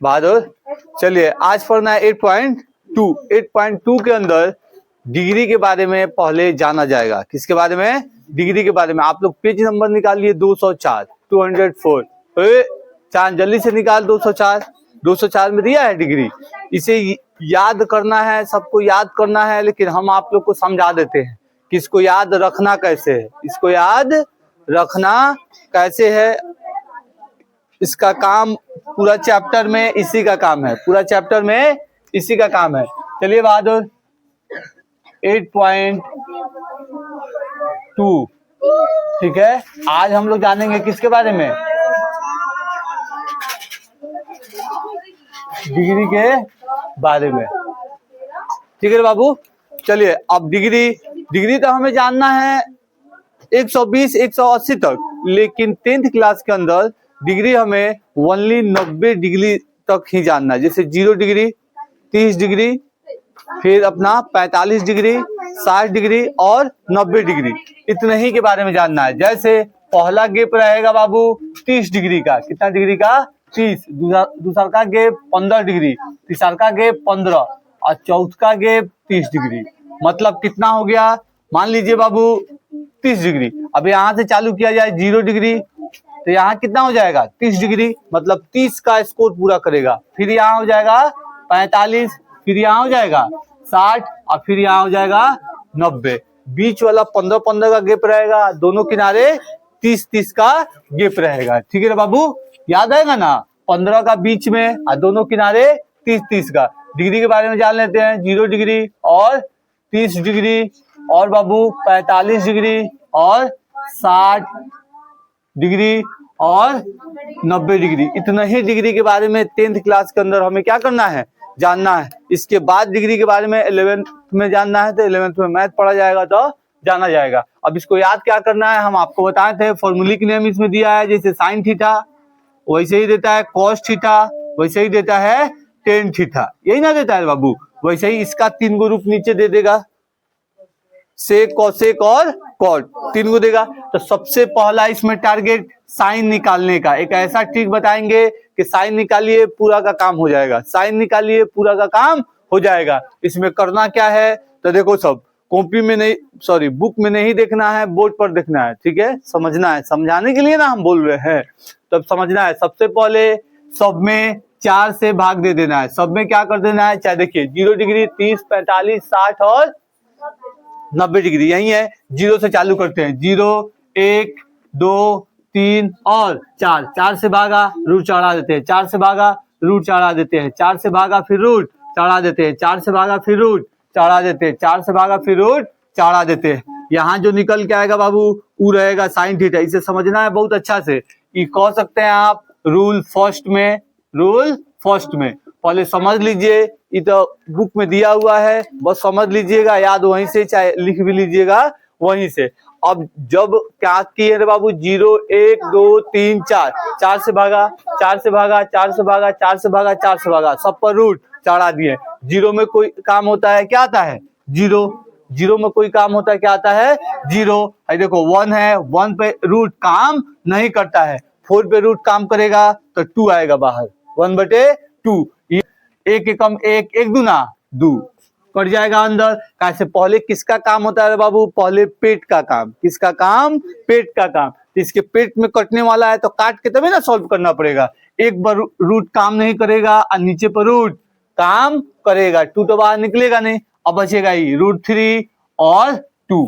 बहादुर। चलिए आज पढ़ना है 8.2। 8.2 के अंदर डिग्री के बारे में पहले जाना जाएगा। किसके बारे में? डिग्री के बारे में। आप लोग पेज नंबर निकालिए 204, 204। चांद जल्दी से निकाल 204। 204 में दिया है डिग्री। इसे याद करना है, सबको याद करना है, लेकिन हम आप लोग को समझा देते हैं कि इसको याद रखना कैसे है। इसको याद रखना कैसे है, इसका काम पूरा चैप्टर में इसी का काम है। पूरा चैप्टर में इसी का काम है। चलिए बहादुर 8.2, ठीक है। आज हम लोग जानेंगे किसके बारे में? डिग्री के बारे में। ठीक है बाबू। चलिए अब डिग्री तो हमें जानना है 120 180 तक, लेकिन 10th क्लास के अंदर डिग्री हमें ओनली 90 डिग्री तक ही जानना है। जैसे 0 डिग्री, 30 डिग्री, फिर अपना 45 डिग्री, 60 डिग्री और 90 डिग्री, इतने ही के बारे में जानना है। जैसे पहला गैप रहेगा बाबू 30 डिग्री का। कितना डिग्री का? 30। दूसरा का गैप 15 डिग्री, तीसरा का गैप 15 और चौथा का गैप 30 डिग्री। मतलब कितना हो गया? मान लीजिए बाबू 30 डिग्री। अब यहाँ से चालू किया जाए 0 डिग्री, तो यहाँ कितना हो जाएगा? 30 डिग्री, मतलब 30 का स्कोर पूरा करेगा। फिर यहाँ हो जाएगा 45, फिर यहाँ हो जाएगा 60 और फिर यहाँ हो जाएगा 90। बीच वाला 15-15 का गैप रहेगा, दोनों किनारे 30-30 का गैप रहेगा। ठीक है ना बाबू? याद आएगा ना? 15 का बीच में और दोनों किनारे 30-30 का। डिग्री के बारे में जान लेते हैं। 0 डिग्री और 30 डिग्री और बाबू 45 डिग्री और 60 डिग्री और 90 डिग्री। इतना ही डिग्री के बारे में 10th क्लास के अंदर हमें क्या करना है? जानना है। इसके बाद डिग्री के बारे में 11th में जानना है, तो 11th में मैथ पढ़ा जाएगा तो जाना जाएगा। अब इसको याद क्या करना है, हम आपको बताए थे। फॉर्मूलिक नेम इसमें दिया है, जैसे साइन थीटा वैसे ही देता है, कॉस थीटा वैसे ही देता है, टेन थीटा यही ना देता है बाबू। वैसे ही इसका 3 गो रूप नीचे दे देगा, सेक, कॉसेक और कॉट, 3 गो देगा। तो सबसे पहला इसमें टारगेट साइन निकालने का। एक ऐसा ट्रिक बताएंगे कि साइन निकालिए पूरा का काम हो जाएगा। साइन निकालिए पूरा का काम हो जाएगा। इसमें करना क्या है तो देखो, सब कॉपी में नहीं, सॉरी बुक में नहीं देखना है, बोर्ड पर देखना है। ठीक है, समझना है, समझाने के लिए ना हम बोल रहे हैं, तब समझना है। सबसे पहले सब में 4 से भाग दे देना है। सब में क्या कर देना है? चाहे देखिए 0 डिग्री, 30, 45, 60 और 90 डिग्री यही है। 0 से चालू करते हैं। 0, 1, 2, 3 और 4। 4 से भागा, रूट चढ़ा देते हैं। 4 से भागा, रूट चढ़ा देते हैं। 4 से भागा, फिर रूट चढ़ा देते हैं। 4 से भागा, फिर रूट चढ़ा देते हैं। 4 से भागा, फिर रूट चढ़ा देते हैं। यहाँ जो निकल के आएगा बाबू वो रहेगा साइन थीटा। इसे समझना है बहुत अच्छा से। ये कह सकते हैं आप रूल फर्स्ट में, रूल फर्स्ट में पहले समझ लीजिए। ये तो बुक में दिया हुआ है, बस समझ लीजिएगा, याद वहीं से, चाहे लिख भी लीजिएगा वहीं से। अब जब क्या किए रे बाबू, 0, 1, 2, 3, 4। 4 से भागा, 4 से भागा, 4 से भागा, 4 से भागा, 4 से भागा, सब पर रूट चढ़ा दिए। 0 में कोई काम होता है, क्या आता है? 0। 0 में कोई काम होता है, क्या आता है? 0। देखो 1 है, 1 पे रूट काम नहीं करता है। 4 पे रूट काम करेगा तो 2 आएगा बाहर, 1/2। 1 के कम 1, 1 दूना 2 कट जाएगा अंदर। कैसे? पहले किसका काम होता है बाबू? पहले पेट का काम। किसका काम? पेट का काम। इसके पेट में कटने वाला है तो काट के तभी ना सॉल्व करना पड़ेगा। एक बार रूट काम नहीं करेगा और नीचे पर रूट काम करेगा, 2 तो बाहर निकलेगा नहीं। अब बचेगा ही √3 और 2,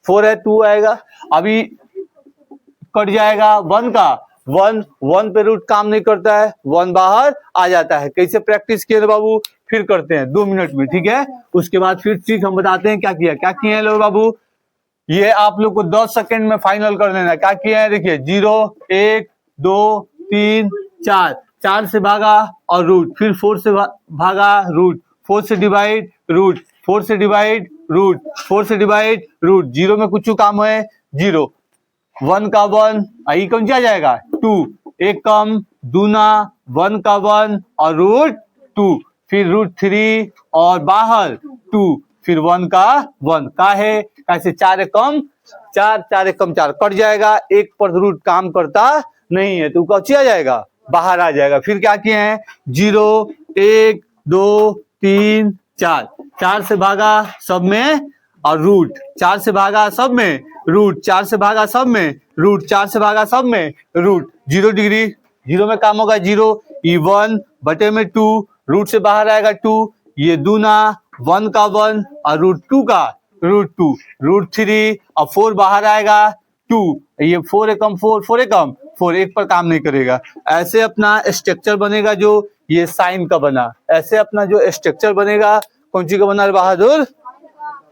4 है, 2 आएगा। अभी कट जाएगा 1 का, 1 पे रूट काम नहीं करता है, 1 बाहर आ जाता है। कैसे प्रैक्टिस किए बाबू? फिर करते हैं 2 मिनट में, ठीक है। उसके बाद फिर ट्रिक हम बताते हैं क्या किया, क्या किए हैं लोग बाबू। ये आप लोग को 10 सेकंड में फाइनल कर लेना है। क्या किया है देखिए, 0, 1, 2, 3, 4। 4 से भागा और रूट, फिर 4 से भागा, रूट, 4 से डिवाइड, रूट, 4 से डिवाइड, रूट, 4 से डिवाइड, रूट। 0 में कुछ काम है, 0। 1 का 1, आई कौन सा जाएगा? 2। 1 कम, दूना, 1 का 1 और √2, फिर √3 और बाहर 2, फिर 1 का 1 का है। कैसे? 4 कम 4, 4 कम 4 कट जाएगा। 1 पर रूट काम करता नहीं है तो कौन आ जाएगा? बाहर आ जाएगा। फिर क्या किए हैं, 0 1 2 3 4, 4 से भागा सब में और रूट, 4 से भागा सब में रूट, 4 से भागा सब में रूट, 4 से भागा सब में रूट। 0 डिग्री, 0 में काम होगा 0, ये 1 बटे में 2, रूट से बाहर आएगा 2, ये दूना 1 का 1 और रूट 2 का रूट 2, रूट 3 और 4 बाहर आएगा 2, ये 4 एकम 4, 4 एकम 4, एक पर काम नहीं करेगा। ऐसे अपना स्ट्रक्चर बनेगा जो ये साइन का बना, ऐसे अपना जो स्ट्रक्चर बनेगा कौन सी का बना रे बहादुर,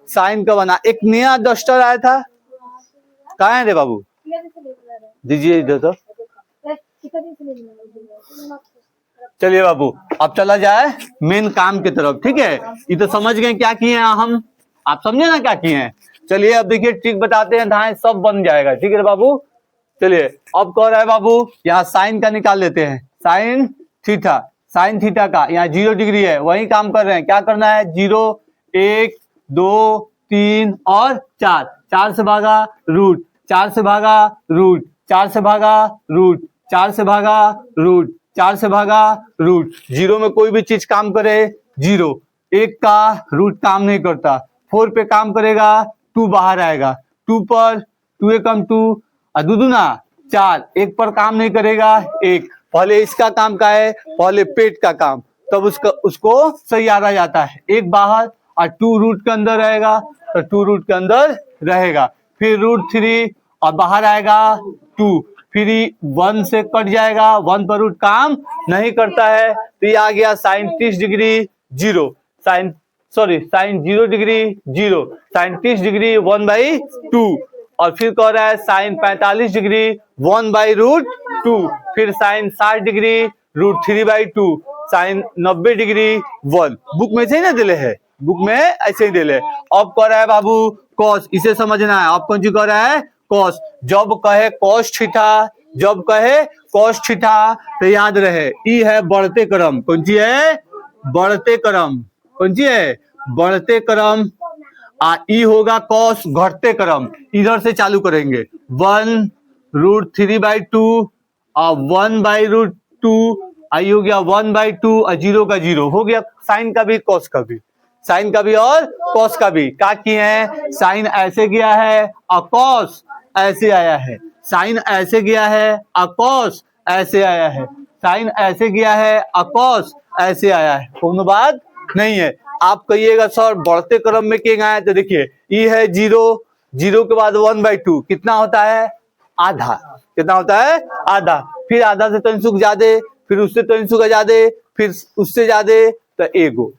साइन का बना। एक नया डस्टर आया था, कहाँ है रे बाबू, दीजिए इधर तो। चलिए बाबू अब चला जाए मेन काम की तरफ, ठीक है। ये तो समझ गए क्या किए हैं हम, आप समझे ना क्या किए हैं। चलिए अब देखिए ट्रिक बताते हैं, धाए सब बन जाएगा, ठीक है बाबू। चलिए अब कह रहा है बाबू यहाँ साइन का निकाल लेते हैं, साइन थीटा, साइन थीटा का यहाँ 0 डिग्री है, वही काम कर रहे हैं। क्या करना है, 0 1 2 3 और 4, 4 से भागा रूट, 4 से भागा रूट, 4 से भागा रूट, 4 से भागा रूट, 4 से भागा रूट। 0 में कोई भी चीज काम करे 0, 1 का रूट काम नहीं करता, 4 पे काम करेगा 2 बाहर आएगा, 2 पर 2 एकम 2 और 2 दूना 4, 1 पर काम नहीं करेगा 1। पहले इसका काम का है, पहले पेट का काम, तब उसको सही आ जाता है। 1 बाहर और 2 रूट के अंदर रहेगा तो 2 रूट के अंदर रहेगा, फिर रूट 3 और बाहर आएगा 2, फिर 1 से कट जाएगा, 1 पर रूट काम नहीं करता है तो ये आ गया sine 30 degree 0, sine 0 degree 0, sine 30 degree 1/2 और फिर कह रहा है साइन 45 डिग्री 1/√2, फिर sine 60 degree √3/2, sine 90 degree 1। Book में से ही ना दिले है, बुक में ऐसे ही दिले। अब कह रहा है बाबू कॉस, इसे समझना है। अब कौन सी कह रहा है, कॉस। जब कहे कॉस थीटा, जब कहे कॉस थीटा तो याद रहे ई है बढ़ते क्रम, कौन सी है, बढ़ते क्रम, कौन सी है, बढ़ते क्रम। ई होगा कॉस घटते क्रम, इधर से चालू करेंगे 1√3/2 और 1/√2, आई हो गया 1/2 और 0 का 0 हो गया। साइन का भी कॉस का भी, साइन का भी और कॉस का भी क्या किए हैं, साइन ऐसे गया है और कॉस ऐसे आया है, साइन ऐसे गया है और कॉस ऐसे आया है, साइन ऐसे गया है और कॉस ऐसे आया है, कोनो बात नहीं है। आप कहिएगा सर बढ़ते क्रम में क्या आया, तो देखिए ये है 0, 0 के बाद 1/2 कितना होता है, आधा, कितना होता है, आधा, फिर आधा से 3 ज्यादा, फिर उससे 3 ज्यादा, फिर उससे ज्यादा तो 1।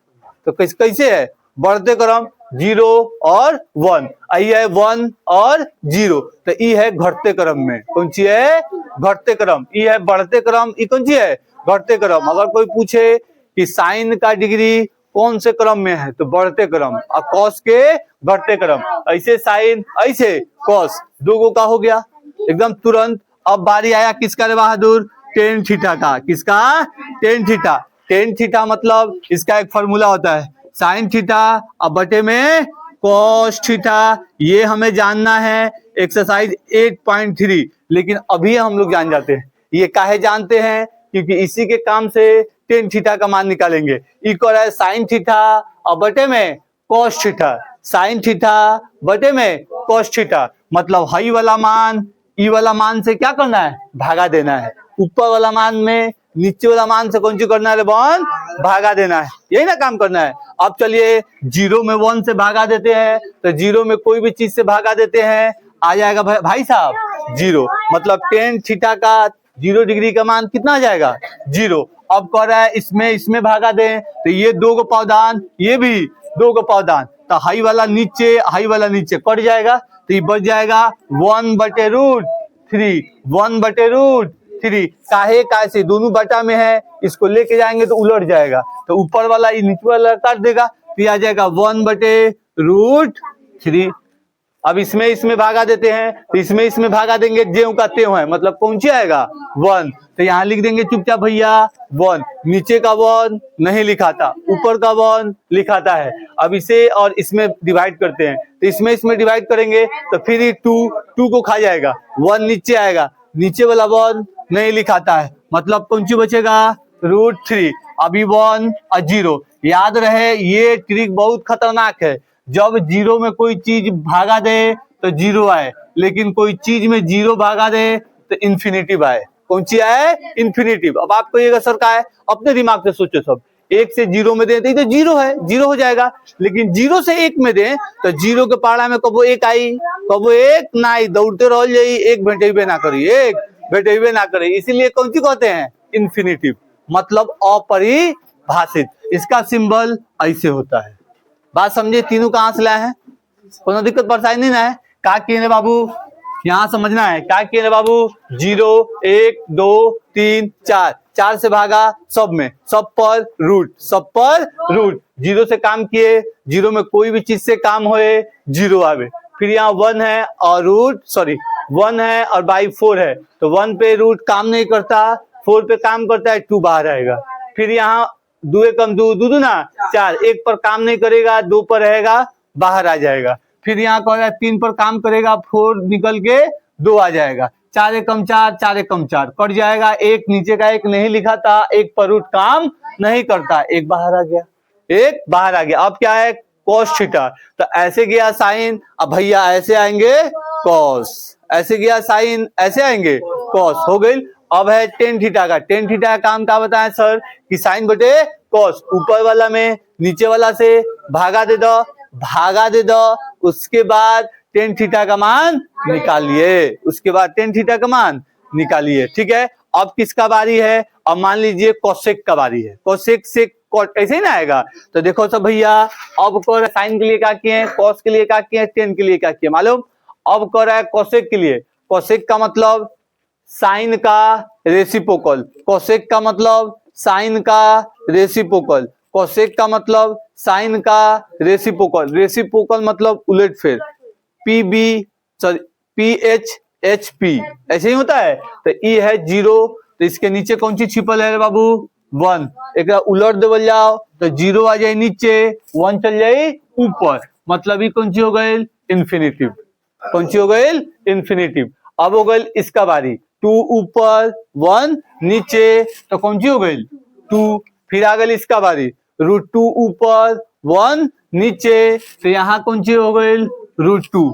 तो कैसे है बढ़ते क्रम 0 और 1, आई है 1 और 0, तो ई है घटते क्रम में, कौन सी है, घटते क्रम। ई है बढ़ते क्रम, ई कौन सी है, घटते क्रम। अगर कोई पूछे कि साइन का डिग्री कौन से क्रम में है तो बढ़ते क्रम, और कॉस के घटते क्रम। ऐसे साइन ऐसे कॉस, 2 का हो गया एकदम तुरंत। अब बारी आया किसका रे बहादुर, टेन थीटा का। किसका, टेन थीटा। टेन थीटा मतलब इसका एक फॉर्मूला होता है साइन थीटा और बटे में कॉस थीटा। ये हमें जानना है एक्सरसाइज 8.3, लेकिन अभी हम लोग जान जाते हैं। ये काहे जानते हैं, क्योंकि इसी के काम से टेन थीटा का मान निकालेंगे। इक्वल है साइन थीटा और बटे में कॉस थीटा, साइन थीटा बटे में कॉस थीटा। मतलब हाई वाला मान ई वाला मान से क्या करना है, भागा देना है। ऊपर वाला मान में नीचे वाला मान से कौन सी करना है, बॉन भागा देना है, यही ना काम करना है। अब चलिए 0 में 1 से भागा देते हैं, तो 0 में कोई भी चीज से भागा देते हैं, आ जाएगा भाई साहब 0। मतलब टेन थीटा का 0 डिग्री का मान कितना आ जाएगा, 0। अब कह रहा है इसमें भागा दें, तो ये 2 को पावदान, ये भी 2 को पावदान, तो हाई वाला नीचे कट जाएगा, तो ये बच जाएगा 1/√3, 1/√3। काहे से दोनों बटा में है, इसको लेके जाएंगे तो उलट जाएगा, तो ऊपर वाला ये नीचे वाला काट देगा, तो आ जाएगा 1/√3। अब इसमें भागा देते हैं, तो इसमें भागा देंगे, ज्यों का त्यों है, मतलब कौन सी आएगा 1। तो यहाँ लिख देंगे चुपचाप भैया 1। नीचे का 1 नहीं लिखाता, ऊपर का 1 लिखाता है। अब इसे और इसमें डिवाइड करते हैं, तो इसमें डिवाइड करेंगे तो फिर 2 को खा जाएगा, 1 नीचे आएगा, नीचे वाला 1 नहीं लिखाता है, मतलब कौन सी बचेगा, √3। अभी 1 और 0, याद रहे ये ट्रिक बहुत खतरनाक है। जब 0 में कोई चीज भागा दे तो 0 आए, लेकिन कोई चीज में 0 भागा दे तो इन्फिनिटिव आए। कौन सी आए, इन्फिनिटिव। अब आपको ये असर का है, अपने दिमाग से सोचो सब। 1 से 0 में दे तो 0 है, 0 हो जाएगा, लेकिन 0 से 1 में दे तो 0 के पाड़ा में कबो 1 आई, कबो 1 ना आई, दौड़ते रह जाई, 1 भेटेबे ना करी, 1 भेटेबे ना करी, इसीलिए कौन सी कहते हैं, इन्फिनिटिव, मतलब अपरिभाषित। इसका सिंबल ऐसे होता है। बात समझे, तीनों कहां से लाए हैं, कोनो दिक्कत परेशानी ना है। का किए रे बाबू, यहाँ समझना है, क्या किए रे बाबू, 0 1 2 3 4, 4 से भागा सब में, सब पर रूट, सब पर रूट। 0 से काम किए, 0 में कोई भी चीज से काम होए 0 आवे। फिर यहाँ 1 है और रूट 1 है और बाई 4 है, तो 1 पे रूट काम नहीं करता, 4 पे काम करता है, 2 बाहर आएगा। फिर यहाँ 2 एकम 2, 2 दूना 4, 1 पर काम नहीं करेगा, 2 पर रहेगा, बाहर आ जाएगा। फिर यहाँ कह रहा है 3 पर काम करेगा, 4 निकल के 2 आ जाएगा, 4 एकम 4, 4 एकम 4 कट जाएगा, 1 नीचे का 1 नहीं लिखा था, 1 पर रूट काम नहीं करता, 1 बाहर आ गया, 1 बाहर आ गया। अब क्या है, cos थीटा, तो ऐसे गया साइन, अब भैया ऐसे आएंगे cos, ऐसे गया साइन, ऐसे आएंगे cos, हो गई। अब है tan थीटा का, tan थीटा का काम क्या बताएं सर, कि साइन बटे cos, ऊपर वाला में नीचे वाला से भागा दे दो, भागा दे दो, उसके बाद tan थीटा का मान निकालिए, उसके बाद tan थीटा का मान निकालिए, ठीक है। अब किसका बारी है, अब मान लीजिए कोसेक का बारी है, कोसेक से ऐसे ही ना आएगा, तो देखो सब भैया, अब कर साइन के लिए क्या किए, कॉस के लिए क्या किए, टेन के लिए क्या किए मालूम। अब कर रहा है कोसेक के लिए, कोसेक का मतलब साइन का रेसिप्रोकल, कोसेक का मतलब साइन का रेसिप्रोकल, कोसेक का मतलब साइन का रेसिप्रोकल, रेसिप्रोकल मतलब उलटफेर, PH ऐसे ही होता है। तो ई है 0, तो इसके नीचे कौन सी छिपल है बाबू, 1, एक उलट देवल जाओ तो 0 आ जाए नीचे, 1 चल जाए ऊपर, मतलब ये कौन सी हो गई, इन्फिनिटिव, कौन सी हो गई, इन्फिनिटिव। अब हो गई इसका बारी, 2 ऊपर 1 नीचे, तो कौन सी हो गई, 2। फिर आ गई इसका बारी, √2 ऊपर 1 नीचे, तो यहाँ कौन सी हो गई, √2।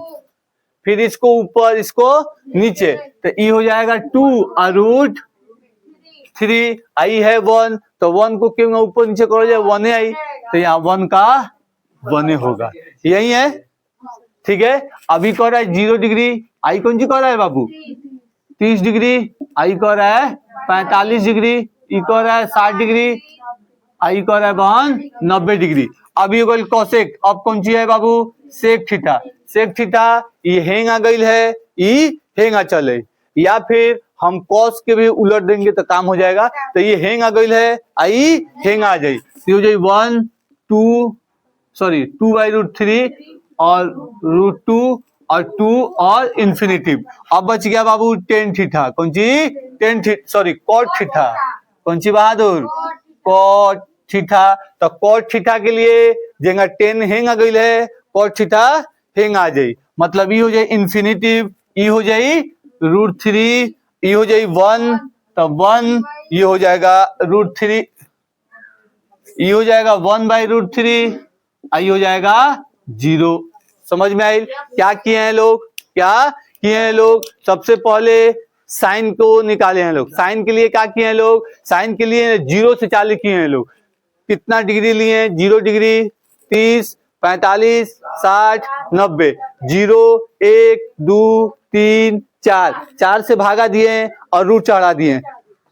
फिर इसको ऊपर इसको नीचे, तो ई हो जाएगा 2 और √3, आई है 1, तो 1 को क्यों ऊपर नीचे करो जाए, 1 आई, तो यहाँ 1 का 1 होगा, यही है, ठीक है। अभी कह रहा है 0 डिग्री, आई कौन सी कह रहा है बाबू, 30 डिग्री, आई कह रहा है 45 डिग्री, ई कह रहा है 60 डिग्री, आई कह रहा है 90 डिग्री। अभी हो गई कोसेक, अब कौन सी है बाबू, सेक थीटा, सेक थीटा, ये हैंग आ गई है, ई हैंग आ चले, या फिर हम कॉस के भी उलट देंगे तो काम हो जाएगा, तो ये हैंग आ गई है, आई हैंग आ जाए, हो जाए 2/√3 और √2 और 2 और इन्फिनिटिव। अब बच गया बाबू tan थीटा, कौन सी cot थीटा, कौन सी बहादुर, cot थीटा। तो cot थीटा के लिए जगह tan हैंग आ गई है, cot थीटा हैंग आ जाए, मतलब ये हो जाए इन्फिनिटिव, ये हो जाए √3, ये हो जाए 1, तो 1, ये हो जाएगा √3, ये हो जाएगा 1/√3, आई हो जाएगा 0। समझ में आई, क्या किए हैं लोग, क्या किए हैं लोग, सबसे पहले साइन को निकाले हैं लोग, साइन के लिए क्या किए हैं लोग, साइन के लिए 0 से चालू किए हैं लोग, कितना डिग्री लिए हैं, 0 डिग्री, 30, 45, 60, 90, 0 1 2 3 4, 4 से भागा दिए और रूट चढ़ा दिए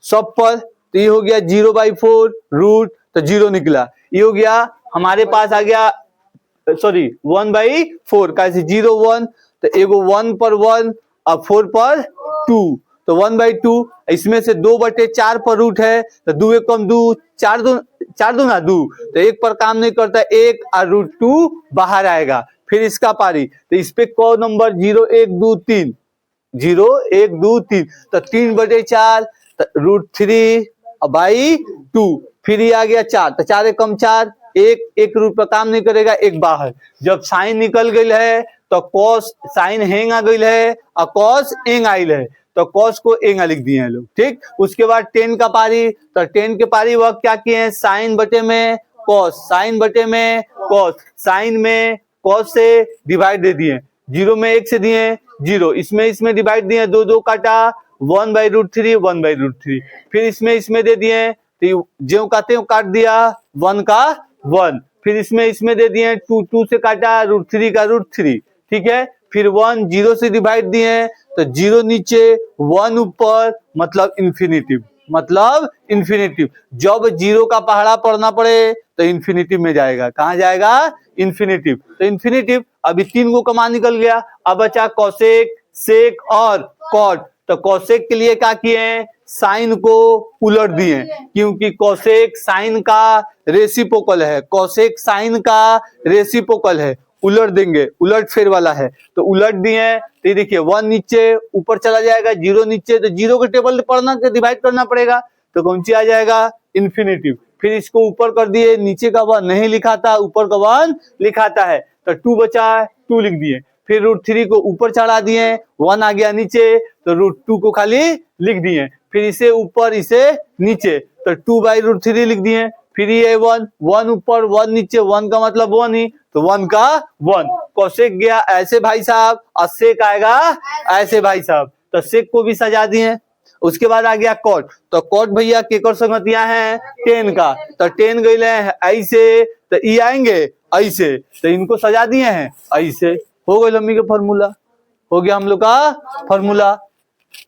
सब पर, तो ये हो गया 0/4 रूट, तो 0 निकला, ये हो गया हमारे पास आ गया 1/4, कैसे 0 1, तो एगो 1 पर 1 और 4 पर 2, तो 1/2, इसमें से 2/4 पर रूट है, तो 2 एकम 2, 4 दूना 2, तो 1 पर काम नहीं करता, 1 और √2 बाहर आएगा। फिर इसका पारी, तो इस पे कौ नंबर 0 1 2 3, 0 1 2 3, तो 3/4 √3 बाई 2, फिर ये आ गया 4, तो 4 एकम 4, 1 रूट पर काम नहीं करेगा, 1 बाहर। जब साइन निकल गई है तो कॉस साइन हैंग आ गई है और कॉस एंग आइल है, तो कॉस को एंगा लिख दिए हैं लोग, ठीक। उसके बाद 10 का पारी, तो 10 के पारी वह क्या किए हैं, साइन बटे में कॉस, साइन बटे में कॉस, साइन में कॉस से डिवाइड दे दिए, 0 में 1 से दिए 0, इसमें डिवाइड दिए, 2 2 काटा 1/√3 1/√3, फिर इसमें दे दिए, तो जो कहते हैं काट दिया 1 का 1, फिर इसमें दे दिए 2 2 से काटा √3 का √3, ठीक है। फिर 1 0 से डिवाइड दिए, तो 0 नीचे 1 ऊपर, मतलब इन्फिनिटिव, मतलब इन्फिनिटिव। जब 0 का पहाड़ा पढ़ना पड़े तो इन्फिनिटिव में जाएगा, कहाँ जाएगा, इन्फिनिटिव। तो इन्फिनिटिव, अभी 3 को कमान निकल गया, अब बचा कोसेक, सेक और कॉट। तो कोसेक के लिए क्या किए, साइन को उलट दिए, क्योंकि कोसेक साइन का रेसिप्रोकल है, कोसेक साइन का रेसिप्रोकल है, उलट देंगे, उलट फेर वाला है, तो उलट दिए। तो देखिए 1 नीचे ऊपर चला जाएगा, 0 नीचे, तो 0 के टेबल पढ़ना के डिवाइड करना पड़ेगा, तो कौन सी आ जाएगा, इन्फिनिटिव। फिर इसको ऊपर कर दिए, नीचे का 1 नहीं लिखाता, ऊपर का 1 लिखाता है, तो 2 बचा, 2 लिख दिए। फिर √3 को ऊपर चढ़ा दिए, 1 आ गया नीचे, तो √2 को खाली लिख दिए, फिर इसे ऊपर इसे नीचे, तो 2/√3 लिख दिए। फिर ये 1 1 ऊपर 1 नीचे, 1 का मतलब 1 ही, तो 1 का 1। कोसेक गया ऐसे भाई साहब, और सेक आएगा ऐसे भाई साहब, तो सेक को भी सजा दिए। उसके बाद आ गया कॉट, तो कॉट भैया केकर संगतियां हैं, 10 का, तो 10 गए ऐसे, तो ई आएंगे ऐसे, तो इनको सजा दिए हैं ऐसे, हो गए लम्बी का फॉर्मूला, हो गया हम लोग का फॉर्मूला।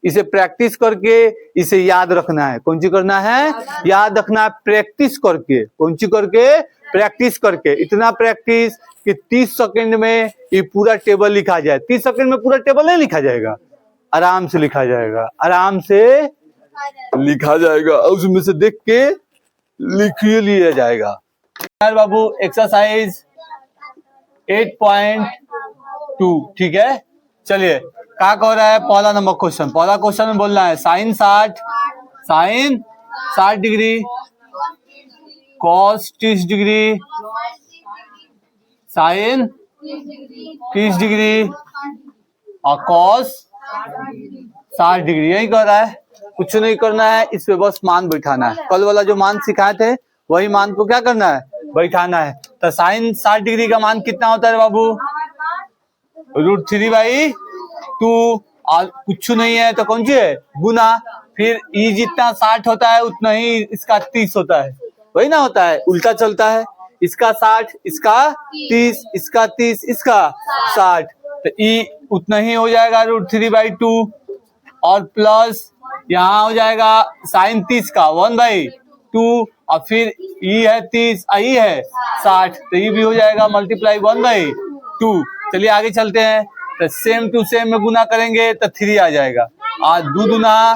इसे प्रैक्टिस करके इसे याद रखना है, कौन सी करना है, याद रखना है, प्रैक्टिस करके, कौन सी करके, प्रैक्टिस करके, इतना प्रैक्टिस कि 30 सेकंड में ये पूरा टेबल लिखा जाए। 30 सेकंड में पूरा टेबल नहीं लिखा जाएगा, आराम से लिखा जाएगा, आराम से लिखा जाएगा, उसमें से देख के लिख लिया जाएगा। बाबू एक्सरसाइज 8.2, ठीक है। चलिए क्या कह रहा है, पहला नंबर क्वेश्चन, पहला क्वेश्चन में बोलना है sine 60 degree, cos 30 degree, sine 30 degree और कॉस 60 डिग्री, यही कर रहा है, कुछ नहीं करना है, इस पे बस मान बैठाना है। कल वाला जो मान सिखाए थे वही मान को क्या करना है, बैठाना है। तो साइन 60 डिग्री का मान कितना होता है बाबू, √3/2, और कुछ नहीं है तो कौन सी है, गुना, फिर ई जितना 60 होता है उतना ही इसका 30 होता है, वही ना होता है, उल्टा चलता है, इसका 60, इसका 30, इसका 30, इसका 60, तो ई उतना ही हो जाएगा √3/2, और प्लस यहाँ हो जाएगा साइन 30 का 1/2, और फिर ई है 30, ई है 60, तो ये भी हो जाएगा मल्टीप्लाई 1/2। चलिए आगे चलते हैं, तो सेम टू सेम में गुना करेंगे तो 3 आ जाएगा, और 2 दूना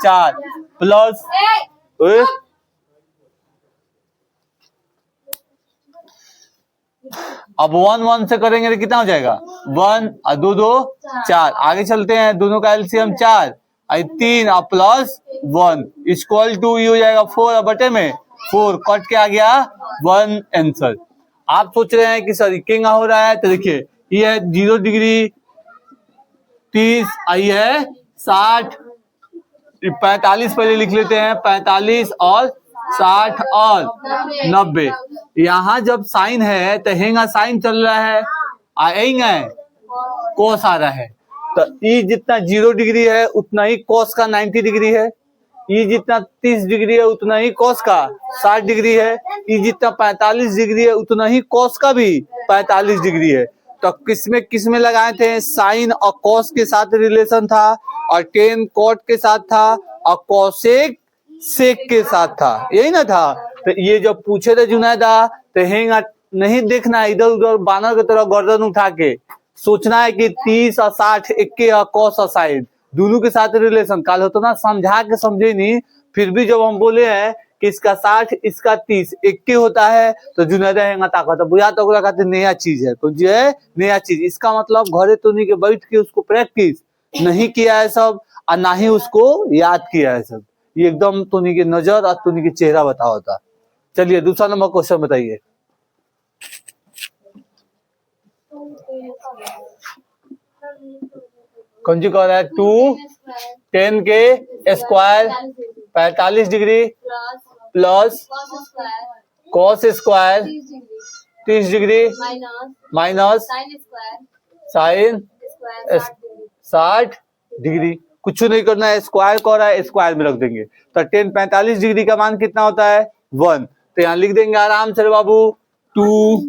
4, प्लस अब 1 1 से करेंगे तो कितना हो जाएगा, 1 और 2 2 4। आगे चलते हैं, दोनों का एलसीएम 4 और 3 और प्लस 1 इक्वल टू ये हो जाएगा 4 और बटे में 4, कट के आ गया 1 आंसर। आप सोच रहे हैं कि सर क्या हो रहा है, तो देखिए ये है 0 डिग्री 30, आई है 60, 45 पहले लिख लेते हैं, 45 और 60 और 90। यहाँ जब साइन है तो हेंगा साइन चल रहा है, आएंगे कोस आ रहा है, तो ई जितना 0 डिग्री है उतना ही कोस का 90 डिग्री है, ई जितना 30 डिग्री है उतना ही कोस का 60 डिग्री है, ई जितना 45 डिग्री है उतना ही कोस का भी 45 डिग्री है। तो किसमें लगाए थे, साइन और कोस के साथ रिलेशन था, और टेन कॉट के साथ था, और कोसेक सेक के साथ था, यही ना था। तो ये जब पूछे थे जुनैदा, तो हेंगा नहीं देखना इधर उधर बानर की तरह गर्दन उठा के, सोचना है कि 30 और 60 एक के, और कॉस और साइन दोनों के साथ रिलेशन। काल होता ना समझा के समझे नहीं, फिर भी जब हम बोले हैं कि इसका 60 इसका 30 एक के होता है, तो जुनैदा हेंगा ताकत बुझा तो कहते नया चीज है, कुछ है नया चीज। इसका मतलब घरे तो नहीं के बैठ के उसको प्रैक्टिस नहीं किया है सब, और ना ही उसको याद किया है सब, ये एकदम तुनी की नजर और तुनी की चेहरा बताओ होता। चलिए दूसरा नंबर क्वेश्चन बताइए। कौन जी कह रहा है, 2 10 के square 45 degree plus cos square 30 degree minus sine 60 degree. कुछ नहीं करना है, स्क्वायर को रहा है स्क्वायर में रख देंगे। तो 10 45 डिग्री का मान कितना होता है 1। तो यहाँ लिख देंगे आराम से बाबू 2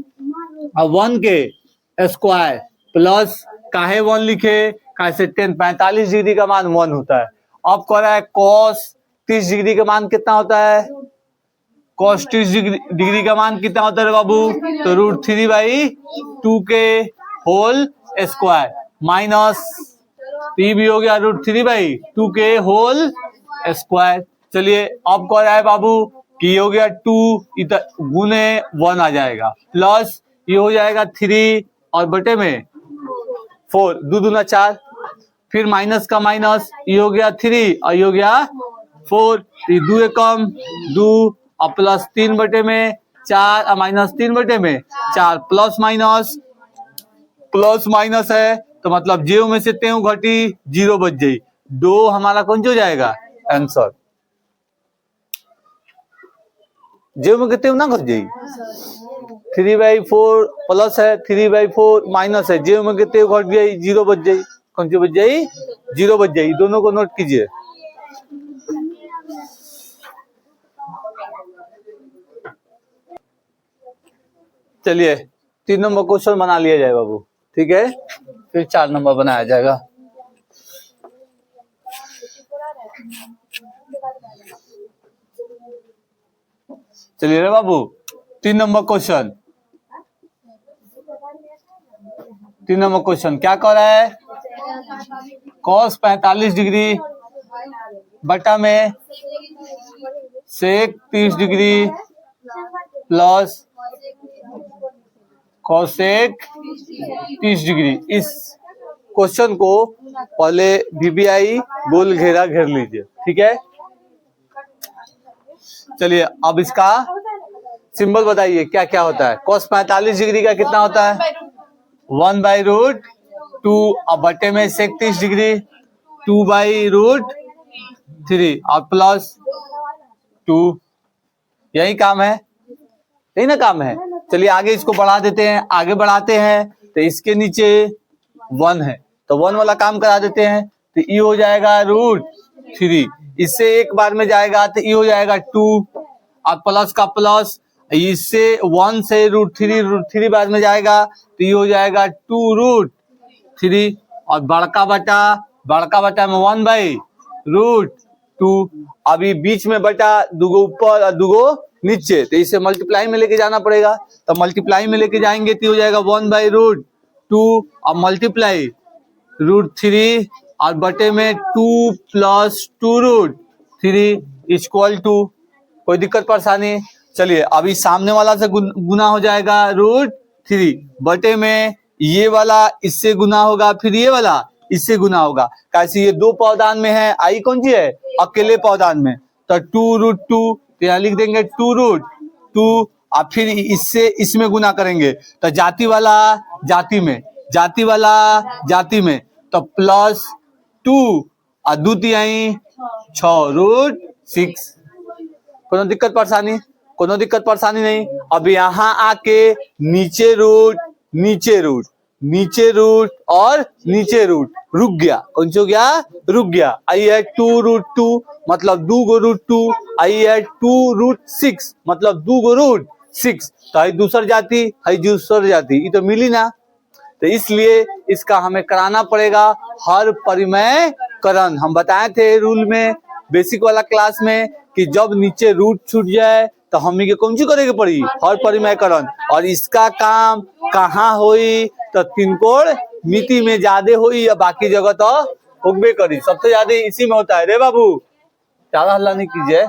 1 के स्क्वायर प्लस काहे 1 लिखे, कैसे 10 45 डिग्री का मान 1 होता है। अब कह रहा है कॉस 30 डिग्री का मान कितना होता है, कॉस 30 डिग्री का मान कितना होता है बाबू, तो √3/2 के होल स्क्वायर माइनस ये भी हो गया √3/2 के होल स्क्वायर। चलिए अब कह रहा है बाबू कि ये हो गया 2 इधर गुने 1 आ जाएगा प्लस ये हो जाएगा 3 और बटे में 4 2 दूना 4 फिर माइनस का माइनस ये हो गया 3 और ये हो गया 4 2 एकम 2 और प्लस 3 बटे में 4 और माइनस 3 बटे में 4 प्लस माइनस है तो मतलब जेव में से तेव घटी 0 बच जाई 2 हमारा कौन हो जाएगा आंसर। जेव में कितने ना घट जाई 3/4 प्लस है 3/4 माइनस है जेव में कितने घट जाई 0 बच जाई कौन सी बच जाई 0 बच जाई। दोनों को नोट कीजिए। चलिए 3 नंबर क्वेश्चन बना लिया जाए बाबू, ठीक है, फिर 4 नंबर बनाया जाएगा। चलिए रे बाबू 3 नंबर क्वेश्चन, 3 नंबर क्वेश्चन क्या कह रहा है, cos 45 डिग्री बटा में sec 30 degree plus cosec 30 degree. इस क्वेश्चन को पहले VBI गोल घेरा घेर लीजिए, ठीक है। चलिए अब इसका सिंबल बताइए क्या क्या होता है। cos 45 डिग्री का कितना होता है 1/√2 और बटे में sec 30 डिग्री 2/√3 और प्लस 2। यही काम है, यही ना काम है। चलिए आगे इसको बढ़ा देते हैं, आगे बढ़ाते हैं तो इसके नीचे 1 है तो 1 वाला काम करा देते हैं तो ये हो जाएगा √3, इससे एक बार में जाएगा तो ये हो जाएगा 2 और प्लस का प्लस, इससे 1 से √3 बार में जाएगा तो ये हो जाएगा 2√3 और बड़का बटा में 1/√2। अभी बीच में बटा दुगो ऊपर और दुगो नीचे तो इसे मल्टीप्लाई में लेके जाना पड़ेगा तो मल्टीप्लाई में लेके जाएंगे तो हो जाएगा 1/√2 और मल्टीप्लाई √3 और बटे में 2 + 2√3 इक्वल टू, कोई दिक्कत परेशानी। चलिए अभी सामने वाला से गुना हो जाएगा √3 बटे में ये वाला इससे गुना होगा फिर ये वाला इससे गुना होगा। कैसे ये 2 पौधान में है, आई कौन सी है अकेले पौधान में, तो 2√2 तो यहाँ लिख देंगे 2√2 और फिर इससे इसमें गुना करेंगे तो जाति वाला जाति में तो +2 और 2 तिहाई 6√6। कोनो दिक्कत परेशानी नहीं। अब यहाँ आके नीचे रूट और नीचे रूट रुक गया, कौन सी हो गया रुक गया। आई है 2√2 मतलब 2 गो √2, आई है 2√6 मतलब 2 गो √6 तो आई दूसर जाति ये तो मिली ना, तो इसलिए इसका हमें कराना पड़ेगा हर परिमेयकरण। हम बताए थे रूल में बेसिक वाला क्लास में कि जब नीचे रूट छूट जाए तो हमी के कौन सी करेगी पड़ी हर परिमेयकरण। और इसका काम कहाँ होई तो 3 कोण मिति में ज्यादा होई या बाकी जगह तो होगबे करी, सबसे ज्यादा इसी में होता है रे बाबू, ज्यादा हल्ला नहीं कीजिए।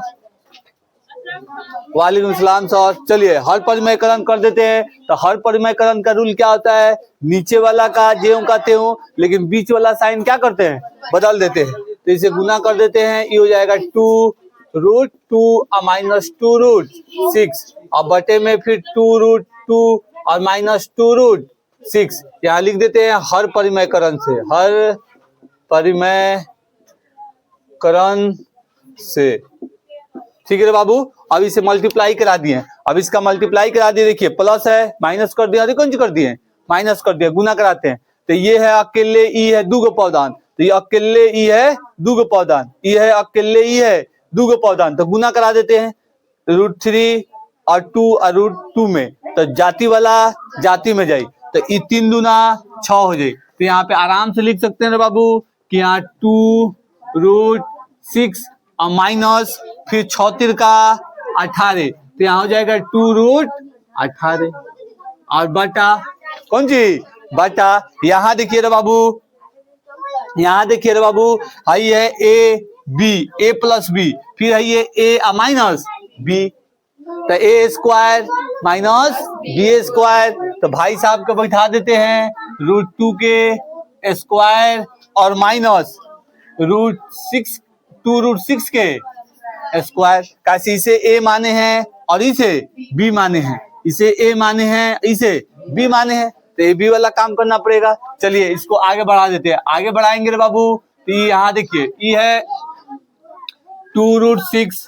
वालेकुम सलाम सर। चलिए हर परिमेयकरण कर देते हैं तो हर परिमेयकरण का रूल क्या होता है, नीचे वाला का ज्यों का त्यों लेकिन बीच वाला साइन क्या करते हैं बदल देते हैं तो इसे गुना कर देते हैं, ये हो जाएगा 2√2 और -2√6 और बटे में फिर 2√2 और -2√6 यहाँ लिख देते हैं हर परिमेयकरण से, हर परिमेयकरण करण से। ठीक है बाबू, अब इसे मल्टीप्लाई करा दिए, अब इसका मल्टीप्लाई करा दिए, देखिए प्लस है माइनस कर दिया, कौन सी कर दिए माइनस कर दिया, गुना कराते हैं। तो ये है अकेले ई है दूगो पौधान, तो ये अकेले ई है दूगो पौधान, ये है अकेले ई है दूगो पौधान, तो गुना करा देते हैं √3 और 2 और √2 में, तो जाति वाला जाति में जाए, तो ये 3 दूना 6 हो जाए। तो यहाँ पे आराम से लिख सकते हैं ना बाबू कि यहाँ 2√6 और माइनस फिर 6 तिरका 18, तो यहाँ हो जाएगा 2√18 और बटा कौन सी बटा, यहाँ देखिए रे बाबू, यहाँ देखिए रे बाबू, हाई है A B, A plus B, फिर है ये ए माइनस बी, तो A square minus B square, तो भाई साहब को बैठा देते हैं √2 के स्क्वायर और माइनस √6 2√6 के स्क्वायर, कैसे इसे ए माने हैं और इसे बी माने हैं, इसे ए माने हैं इसे बी माने हैं, तो ए बी वाला काम करना पड़ेगा। चलिए इसको आगे बढ़ा देते हैं, आगे बढ़ाएंगे रे बाबू, तो यहाँ देखिए ये है 2√6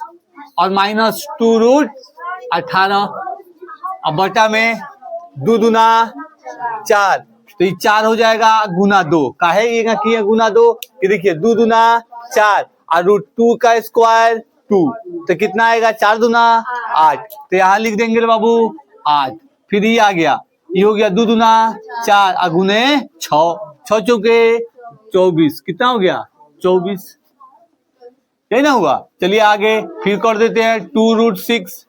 और माइनस 2√18 अब बटा में 2 दूना 4, तो ये 4 हो जाएगा गुना 2, काहे ये किया गुना 2 कि देखिए 2 दूना 4 और √2 का स्क्वायर 2, तो कितना आएगा 4 दूना 8, तो यहाँ लिख देंगे बाबू 8, फिर ये आ गया, ये हो गया 2 दूना 4 और गुने 6, 6 चौके 24, कितना हो गया 24, यही ना हुआ। चलिए आगे फिर कर देते हैं 2√6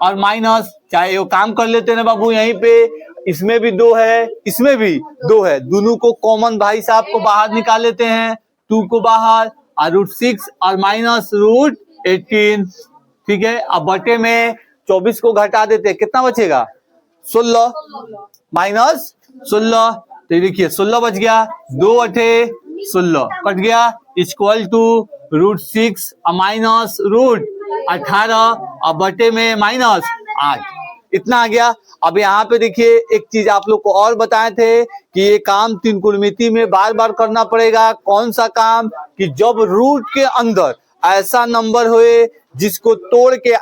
और माइनस, चाहे वो काम कर लेते हैं ना बाबू, यहीं पे इसमें भी 2 है इसमें भी 2 है, दोनों को कॉमन भाई साहब को बाहर निकाल लेते हैं, 2 को बाहर और √6 और माइनस √18, ठीक है। अब बटे में 24 को घटा देते हैं, कितना बचेगा 16 माइनस 16, तो देखिए 16 बच गया, 2 8 16 कट गया, इक्वल टू √6 और माइनस √18 और बटे में माइनस 8, इतना आ गया। अब यहाँ पे देखिए एक चीज आप लोग को और बताए थे कि ये काम त्रिकोणमिति में बार बार करना पड़ेगा, कौन सा काम कि जब रूट के अंदर ऐसा नंबर होए जिसको तोड़ के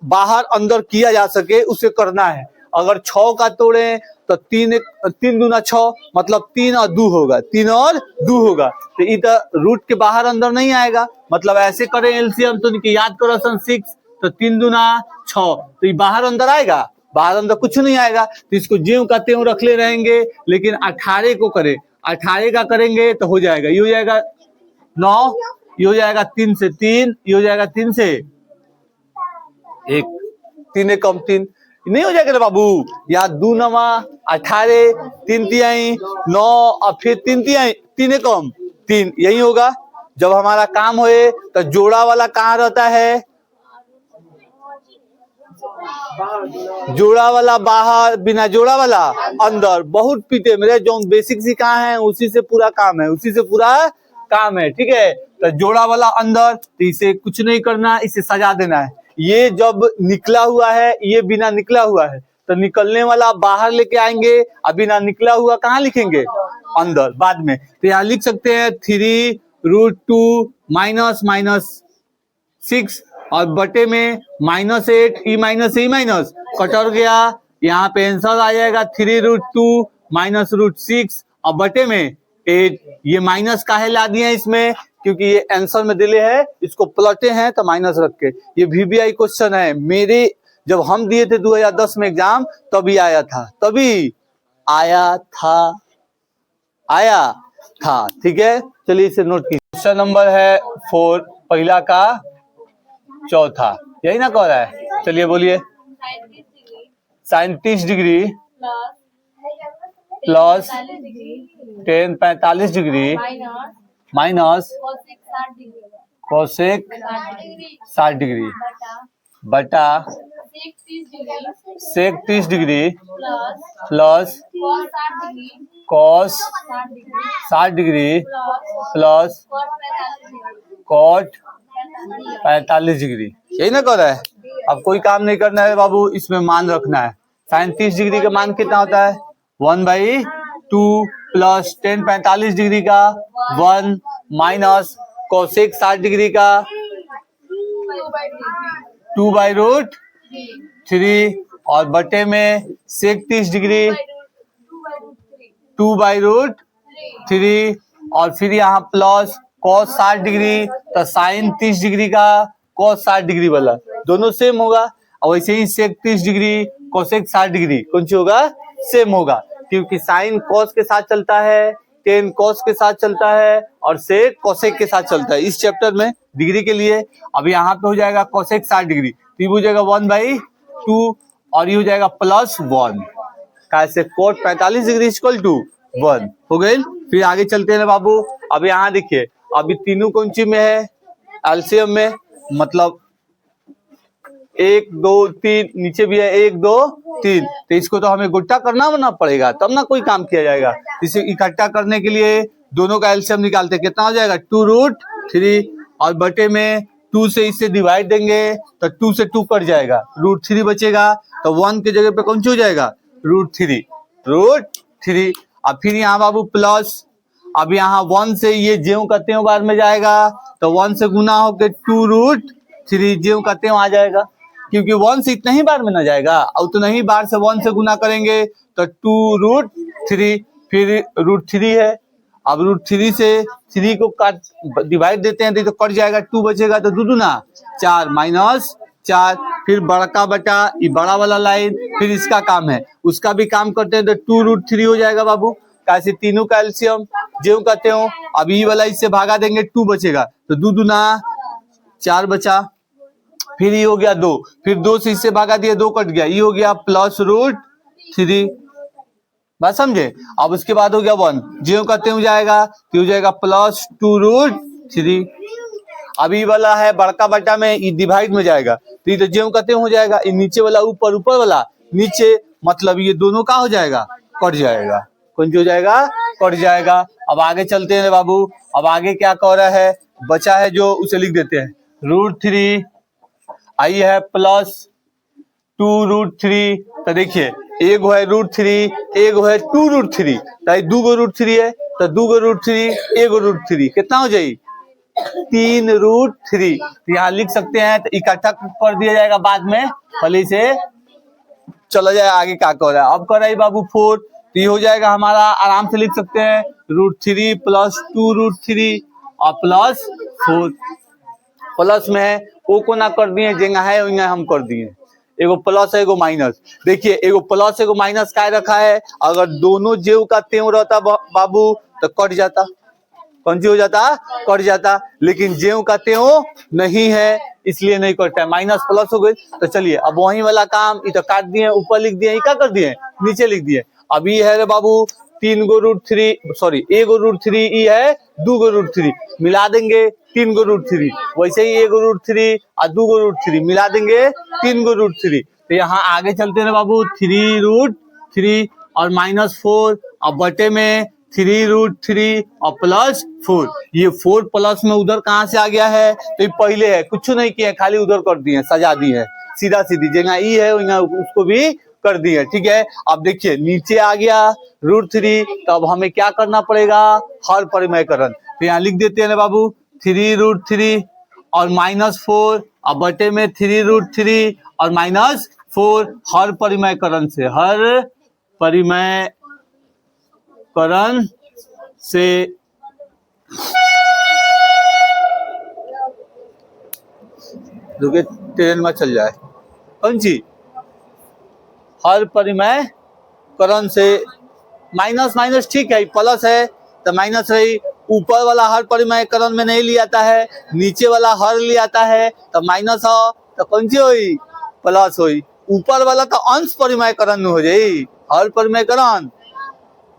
बाहर अंदर किया जा सके उसे करना है। अगर 6 का तोड़े तो 3 दूना 6 मतलब 3 और 2 होगा, 3 और 2 होगा, तो इधर रूट के बाहर अंदर नहीं आएगा, मतलब ऐसे करें एलसीएम तो याद करो 6, तो 3 दूना 6, तो ये बाहर अंदर आएगा, बाहर अंदर कुछ नहीं आएगा, तो इसको ज्यों का त्यों रख ले रहेंगे, लेकिन 18 को करें, 18 का करेंगे तो हो जाएगा, ये हो जाएगा 9, ये हो जाएगा 3 से 3, ये हो जाएगा 3 से 1, 3 कम 3 नहीं हो जाएगा ना बाबू, यहाँ 2 9 18, 3 तिहाई 9 और फिर 3 तिहाई 3 कम 3, यही होगा। जब हमारा काम होए तो जोड़ा वाला कहाँ रहता है, जोड़ा वाला बाहर, बिना जोड़ा वाला अंदर, बहुत पीटे मेरे जो बेसिक सिखा है उसी से पूरा काम है, उसी से पूरा काम है, ठीक है। तो जोड़ा वाला अंदर, तो इसे कुछ नहीं करना, इसे सजा देना है। ये जब निकला हुआ है, ये बिना निकला हुआ है, तो निकलने वाला बाहर लेके आएंगे, और बिना निकला हुआ कहाँ लिखेंगे अंदर बाद में, तो यहाँ लिख सकते हैं 3√2 माइनस माइनस 6 और बटे में -8, ई माइनस कटर गया, यहाँ पे आंसर आ जाएगा 3√2 माइनस √6 और बटे में 8, ये माइनस काहे ला दिए इसमें, क्योंकि ये आंसर में दिले है, इसको पलटे हैं तो माइनस रख के, ये VBI क्वेश्चन है, मेरे जब हम दिए थे 2010 में एग्जाम तभी आया था, तभी आया था, ठीक है। चलिए इसे नोट कीजिए, क्वेश्चन नंबर है 4 पहला का चौथा, यही ना कह रहा है, चलिए बोलिए 37 degree plus 10 45 degree minus cosec 60 degree बटा sec 30 degree plus cos 60 degree plus cot 45 degree, यही ना कर रहा है। अब कोई काम नहीं करना है बाबू, इसमें मान रखना है। 37 डिग्री का मान कितना होता है 1/2 प्लस 10 45 डिग्री का 1 माइनस कोसेक 60 डिग्री का 2/√3 और बटे में सेक 30 डिग्री 2/√3 और फिर यहाँ प्लस cos 60 डिग्री तो साइन 30 डिग्री का cos 60 डिग्री वाला दोनों सेम होगा। और वैसे ही सेक 30 डिग्री कोसेक 60 डिग्री कौन सी होगा, सेम होगा, क्योंकि साइन cos के साथ चलता है, टेन cos के साथ चलता है और सेक कोसेक के साथ चलता है इस चैप्टर में डिग्री के लिए। अब यहाँ पे हो जाएगा कोसेक 60 डिग्री तो ये हो जाएगा 1/2 और ये हो जाएगा +1 कैसे कोट 45 डिग्री इक्वल टू 1 हो गई। फिर आगे चलते हैं बाबू। अब यहाँ देखिए अभी तीनों कौन सी में है, एलसीएम में, मतलब 1 2 3 नीचे भी है 1 2 3 तो इसको तो हमें गुट्टा करना पड़ेगा तब ना कोई काम किया जाएगा। इसे इकट्ठा करने के लिए दोनों का एलसीएम निकालते कितना हो जाएगा 2√3 और बटे में 2 से इसे डिवाइड देंगे तो 2 से 2 कट जाएगा, √3 बचेगा तो 1 के जगह पे कौन सी हो जाएगा √3। अब फिर यहाँ बाबू प्लस, अब यहाँ 1 से ये ज्यों का त्यों बार में जाएगा तो 1 से गुना होके 2√3 ज्यों का त्यों आ जाएगा, क्योंकि 1 से इतना ही बार में ना जाएगा और उतना ही बार से 1 से गुना करेंगे तो 2√3 फिर √3 है। अब √3 से 3 को काट डिवाइड देते हैं तो कट जाएगा, 2 बचेगा तो 2 दूना 4 -4 फिर बड़का बटा ये बड़ा वाला लाइन, फिर इसका काम है उसका भी काम करते हैं तो 2√3 हो जाएगा बाबू। कैसे तीनों का एलसीएम ज्यों का त्यों, अब ये वाला इससे भागा देंगे 2 बचेगा तो 2 दूना 4 बचा, फिर ये हो गया 2, फिर 2 से इससे भागा दिया 2 कट गया, ये हो गया +√3 बात समझे। अब उसके बाद हो गया 1 ज्यों का त्यों जाएगा तो हो जाएगा +2√3। अभी वाला है बड़का बटा में ये डिवाइड में जाएगा तो ये तो ज्यों का त्यों हो जाएगा, ये नीचे वाला ऊपर, ऊपर वाला नीचे, मतलब ये दोनों का हो जाएगा कट जाएगा, कौन सी हो जाएगा कट जाएगा। अब आगे चलते हैं बाबू। अब आगे क्या कह रहा है, बचा है जो उसे लिख देते हैं √3 आई है +2√3 तो देखिए एक है √3 एक है 2√3 तो 2 गो √3 है तो 2 गो √3 1 गो √3 कितना हो जाएगी 3√3। तो यहाँ लिख सकते हैं तो इकट्ठा कर दिया जाएगा बाद में, पहले से चला जाए आगे क्या कर रहा है। अब कर रहा है बाबू 4 तो ये हो जाएगा हमारा, आराम से लिख सकते हैं √3 +2√3 और +4 प्लस में है वो को ना कर दिए जेंगा है वही हम कर दिए, एगो प्लस है एगो माइनस। देखिए एगो प्लस एगो माइनस क्या रखा है, अगर दोनों जेव का त्यों रहता बाबू तो कट जाता, कौन सी हो जाता कट जाता, लेकिन जेव का त्यों नहीं है इसलिए नहीं कटता है, माइनस प्लस हो गई। तो चलिए अब वही वाला काम ये तो काट दिए, ऊपर लिख दिए, क्या कर दिए नीचे लिख दिए। अभी है रे बाबू 3 गो √3 सॉरी 1 गो √3 ई है 2 गो √3 मिला देंगे 3 गो √3, वैसे ही 1 गो √3 और 2 गो √3 मिला देंगे 3 गो √3। तो यहाँ आगे चलते हैं बाबू 3√3 और -4 और बटे में 3√3 और +4, ये 4 प्लस में उधर कहाँ से आ गया है तो ये पहले है, कुछ नहीं किया खाली उधर कर दिए, सजा दी है सीधा सीधी, जगह ई है वहाँ उसको भी कर दिए, ठीक है। अब देखिए नीचे आ गया √3 तो अब हमें क्या करना पड़ेगा, हर परिमयकरण, तो यहाँ लिख देते हैं बाबू 3√3 और -4 और बटे में 3√3 और -4 हर परिमयकरण से, हर परिमयकरण से ट्रेन में चल जाए, कौन सी हर परिमयकरण से माइनस माइनस ठीक है, प्लस है तो माइनस रही, ऊपर वाला हर परिमयकरण में नहीं लिया है, नीचे वाला हर लिया है तो माइनस हो तो कौन सी हुई प्लस हुई, ऊपर वाला तो अंश परिमयकरण में हो जाए, हर परिमयकरण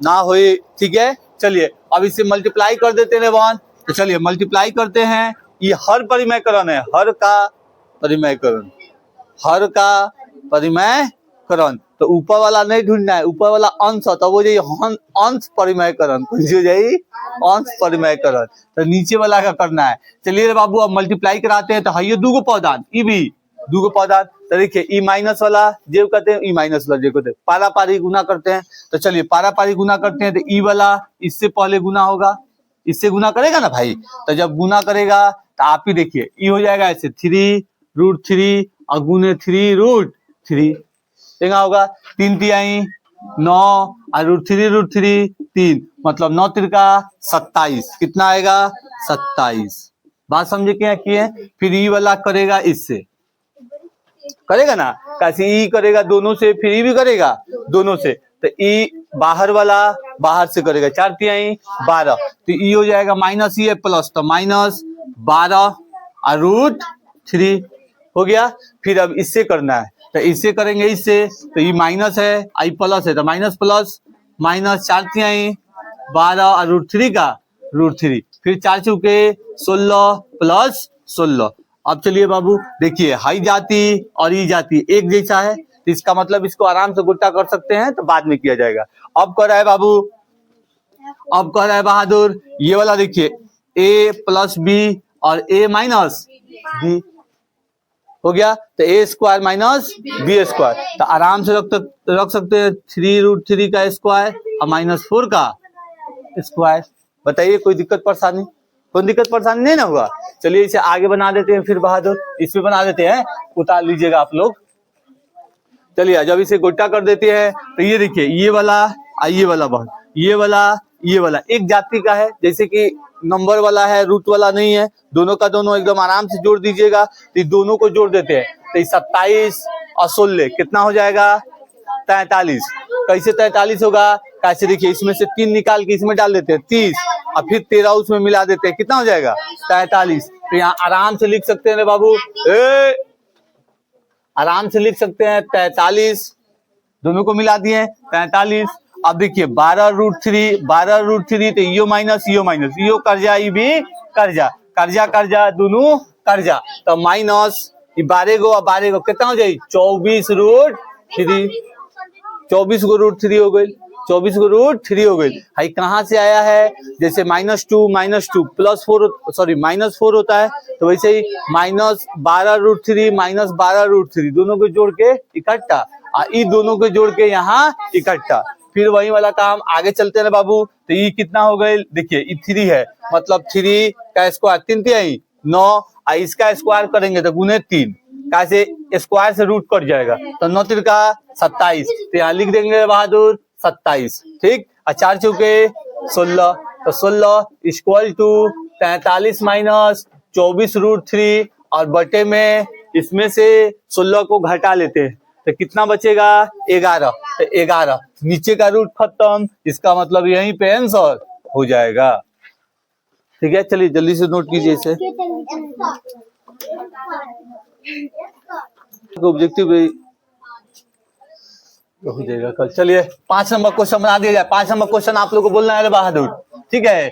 ना हुई, ठीक है। चलिए अब इसे मल्टीप्लाई कर देते हैं 1, तो चलिए मल्टीप्लाई करते हैं, ये हर परिमयकरण है, हर का परिमयकरण, हर का परिमयकरण, तो ऊपर वाला नहीं ढूंढना है, ऊपर वाला अंश है तो वो जाइए अंश परिमयकरण, कौन सी हो जाएगी अंश परिमयकरण, तो नीचे वाला का करना है। चलिए रे बाबू अब मल्टीप्लाई कराते हैं, तो है 2 गो पौधान, ई भी 2 गो पौधान, तो देखिए ई माइनस वाला जेव कहते हैं, ई माइनस वाला जेव कहते हैं, पारा पारी गुना करते हैं, तो चलिए पारा पारी गुना करते हैं, तो ई वाला इससे पहले गुना होगा, इससे गुना करेगा ना भाई, तो जब गुना करेगा तो आप ही देखिए ये हो जाएगा ऐसे 3√3 और गुने 3√3 क्या होगा 3 तिहाई 9 और √3 3 मतलब 9 तिरका 27 कितना आएगा 27। बात समझे क्या किए। फिर ई वाला करेगा इससे करेगा ना कैसे ई करेगा दोनों से फिर ई भी करेगा दोनों से तो ई बाहर वाला बाहर से करेगा 4 तिहाई 12 तो ई हो जाएगा माइनस ई है प्लस तो -12 और √3 हो गया। फिर अब इससे करना है तो इससे करेंगे इससे तो ये माइनस है आई प्लस है तो माइनस प्लस माइनस 4 तिहाई 12 और √3 का √3 फिर 4 चौके 16 प्लस 16। अब चलिए बाबू देखिए हाई जाति और ई जाति एक जैसा है तो इसका मतलब इसको आराम से गुट्टा कर सकते हैं तो बाद में किया जाएगा। अब कर रहा है बाबू अब कर रहा है बहादुर ये वाला देखिए a प्लस बी और a माइनस बी हो गया तो a square minus B square तो आराम से रख सकते हैं 3√3 का स्क्वायर और -4 का स्क्वायर। बताइए कोई दिक्कत परेशानी नहीं ना हुआ। चलिए इसे आगे बना देते हैं फिर बहादुर इसमें बना देते हैं उतार लीजिएगा आप लोग। चलिए जब इसे गोटा कर देते हैं तो ये देखिए ये वाला बहुत ये वाला एक जाति का है जैसे कि नंबर वाला है रूट वाला नहीं है दोनों का दोनों एकदम आराम से जोड़ दीजिएगा तो दोनों को जोड़ देते हैं तो 27 और 16 कितना हो जाएगा 43। कैसे 43 होगा कैसे देखिए इसमें से 3 निकाल के इसमें डाल देते हैं 30 और फिर 13 उसमें मिला देते हैं कितना हो जाएगा 43। तो यहाँ आराम से लिख सकते हैं बाबू आराम से लिख सकते हैं 43 दोनों को मिला दिए 43। अब देखिए 12√3 तो यो माइनस यो कर्जा ये भी कर्जा दोनों कर्जा तो माइनस 12 गो कितना हो जाए 24√3 24 को √3 हो गई 24 को √3 हो गई। भाई कहाँ से आया है जैसे -2 -4 होता है तो वैसे ही -12√3 दोनों को जोड़ के इकट्ठा और ये दोनों को जोड़ के यहाँ इकट्ठा फिर वही वाला काम आगे चलते हैं बाबू। तो ये कितना हो गए देखिए ये 3 है मतलब 3 का स्क्वायर 3 तिहाई 9 और इसका स्क्वायर करेंगे तो गुने 3 कैसे स्क्वायर से रूट कट जाएगा तो 9 तिरका 27 तो यहाँ लिख देंगे बहादुर 27 ठीक और 4 चौके 16 तो 16 इक्वल टू 43 माइनस 24√3 और बटे में इसमें से 16 को घटा लेते हैं तो कितना बचेगा 11 तो 11 नीचे का रूट खत्म इसका मतलब यहीं पे आंसर हो जाएगा। ठीक है चलिए जल्दी से नोट कीजिए इसे ऑब्जेक्टिव हो जाएगा कल। चलिए 5 नंबर क्वेश्चन बना दिया जाए 5 नंबर क्वेश्चन आप लोग को बोलना है बहादुर ठीक है।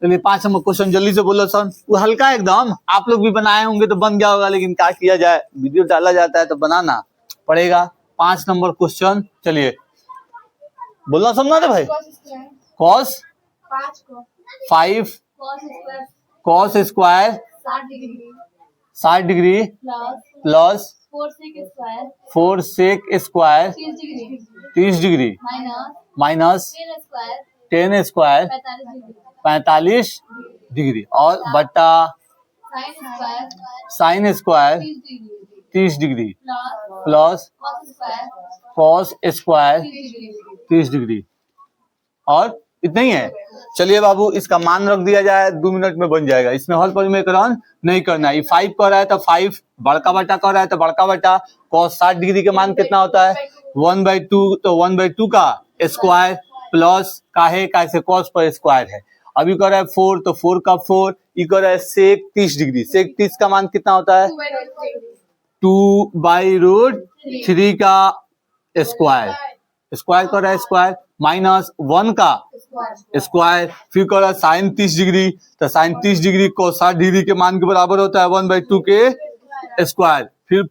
चलिए 5 नंबर क्वेश्चन जल्दी से बोलो सन वो हल्का एकदम आप लोग भी बनाए होंगे तो बन गया होगा लेकिन क्या किया जाए वीडियो डाला जाता है तो बनाना पड़ेगा। 5 नंबर क्वेश्चन चलिए बोलना समझना था भाई cos 5 cos square 60 degree plus 4 sec square 30 degree minus 10 square 45 degree और बट्टा sine square 30 degree plus cos square 30 degree और इतना ही है। चलिए बाबू इसका मान रख दिया जाए 2 मिनट में बन जाएगा इसमें हल परिमेकरण नहीं करना है। 5 कर रहा है तो 5 बड़का बटा कर रहा है तो बड़का बटा cos 60 डिग्री के मान कितना होता है 1/2 तो 1/2 का स्क्वायर प्लस काहे कैसे cos पर स्क्वायर है। अभी कर रहा है 4 तो 4 का 4 ये कर रहा है sec 30 डिग्री sec 30 का मान कितना होता है 2/√3 का स्क्वायर स्क्वायर कर रहा है स्क्वायर माइनस 1 का स्क्वायर फिर कर रहा है साइन 30 डिग्री तो साइन 30 डिग्री को 60 डिग्री के मान के बराबर होता है 1/2 के स्क्वायर फिर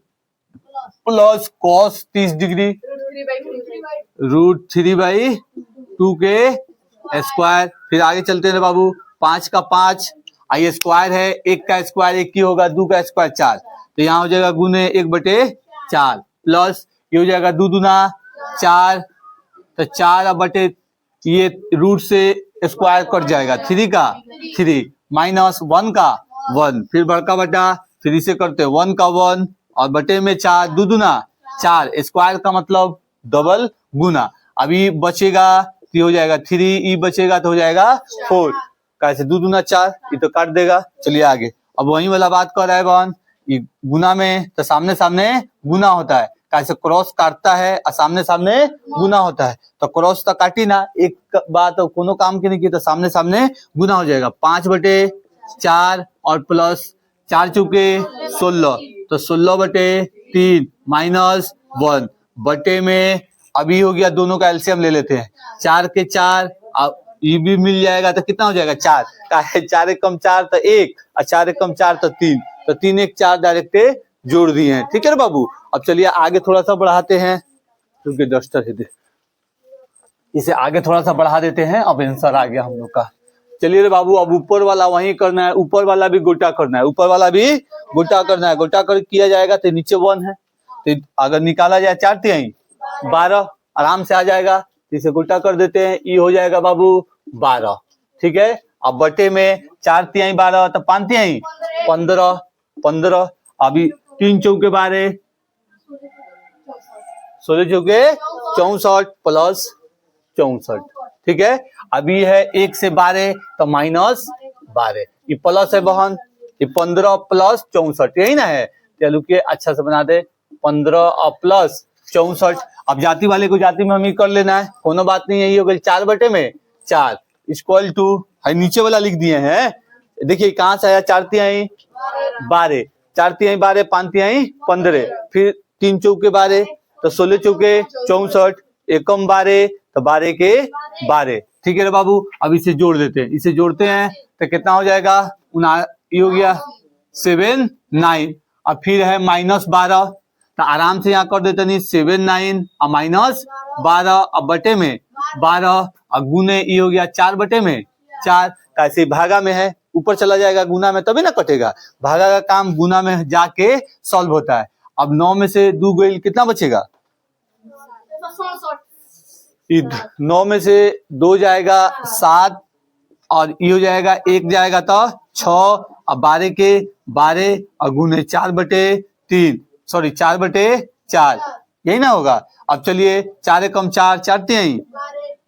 प्लस cos 30 डिग्री √3/2 के स्क्वायर। फिर आगे चलते हैं बाबू 5 का 5 आई स्क्वायर है 1 का स्क्वायर 1 की होगा 2 का स्क्वायर 4 तो यहाँ हो जाएगा गुने 1/4 प्लस ये हो जाएगा 2 दूना 4 तो 4 अब बटे ये रूट से स्क्वायर कट जाएगा, 3 का 3 माइनस 1 का 1, फिर बड़का बटा, फिर इसे करते 1 का 1 और बटे में 4, दो दूना 4, स्क्वायर का मतलब डबल गुना। अभी बचेगा तो हो जाएगा 3, ई बचेगा तो हो जाएगा 4, कैसे दो दूना 4, ये तो काट देगा। चलिए आगे, अब वही वाला बात कर रहा है बहन, ये गुना में तो सामने सामने गुना होता है, कैसे क्रॉस काटता है और सामने सामने गुना होता है, तो क्रॉस तो काटी ना, एक बात कोनो काम की नहीं की, तो सामने सामने गुना हो जाएगा। 5/4 और प्लस 4 चुके 16, तो 16/3 माइनस 1 बटे में, अभी हो गया दोनों का एलसीएम ले लेते हैं, 4 के 4, ये भी मिल जाएगा तो कितना हो जाएगा 4 का, 4 एक कम 4 तो 1 और 4 एक कम 4 तो 3, तो 3 1 4 डायरेक्ट जोड़ दिए हैं। ठीक है बाबू, अब चलिए आगे थोड़ा सा बढ़ाते हैं, क्योंकि डस्टर है, इसे आगे थोड़ा सा बढ़ा देते हैं। अब आंसर आ गया हम लोग का। चलिए रे बाबू, अब ऊपर वाला वही करना है, ऊपर वाला भी गोटा करना है, ऊपर वाला भी गोटा करना है। गोटा कर किया जाएगा तो नीचे 1 है, तो अगर निकाला जाए 4 तिहाई 12 आराम से आ जाएगा, इसे गोटा कर देते हैं, ये हो जाएगा बाबू 12। ठीक है, अब बटे में 4 तिहाई 12 तो 5 तिहाई 15, अभी 3 चौके 12, 16 चौके 64 प्लस 64। ठीक है, अभी है 1 से 12 तो माइनस 12, ये प्लस है बहन, ये 15 प्लस 64, यही ना है। चलो के अच्छा से बना दे, 15 और प्लस 64। अब जाति वाले को जाति में हमें कर लेना है, कोनो बात नहीं है, ये हो गई 4/4 इक्वल टू, नीचे वाला लिख दिए हैं, देखिए कहां से आया, 4 तिहाई 12, 4 तिहाई 12, 5 तिहाई 15, फिर 3 चौके 12 तो 16 चौके 64, एकम 12 तो 12 के 12। ठीक है बाबू, अब इसे जोड़ देते हैं, इसे जोड़ते हैं तो कितना हो जाएगा, ये हो गया 7 9, अब फिर है माइनस 12, तो आराम से यहाँ कर देते नहीं, 7 9 और माइनस 12, अब बटे में 12 और गुने, ये हो गया 4/4, कैसे भागा में है, ऊपर चला जाएगा गुना में तभी ना कटेगा, भागा का काम गुना में जाके सॉल्व होता है। अब 9 में से 2 गई, कितना बचेगा, 9 में से 2 जाएगा 7 और ये हो जाएगा 1 जाएगा तो 6, अब 12 के 12 और गुने 4/3, सॉरी 4/4, यही ना होगा। अब चलिए 4 कम 4 4 तिहाई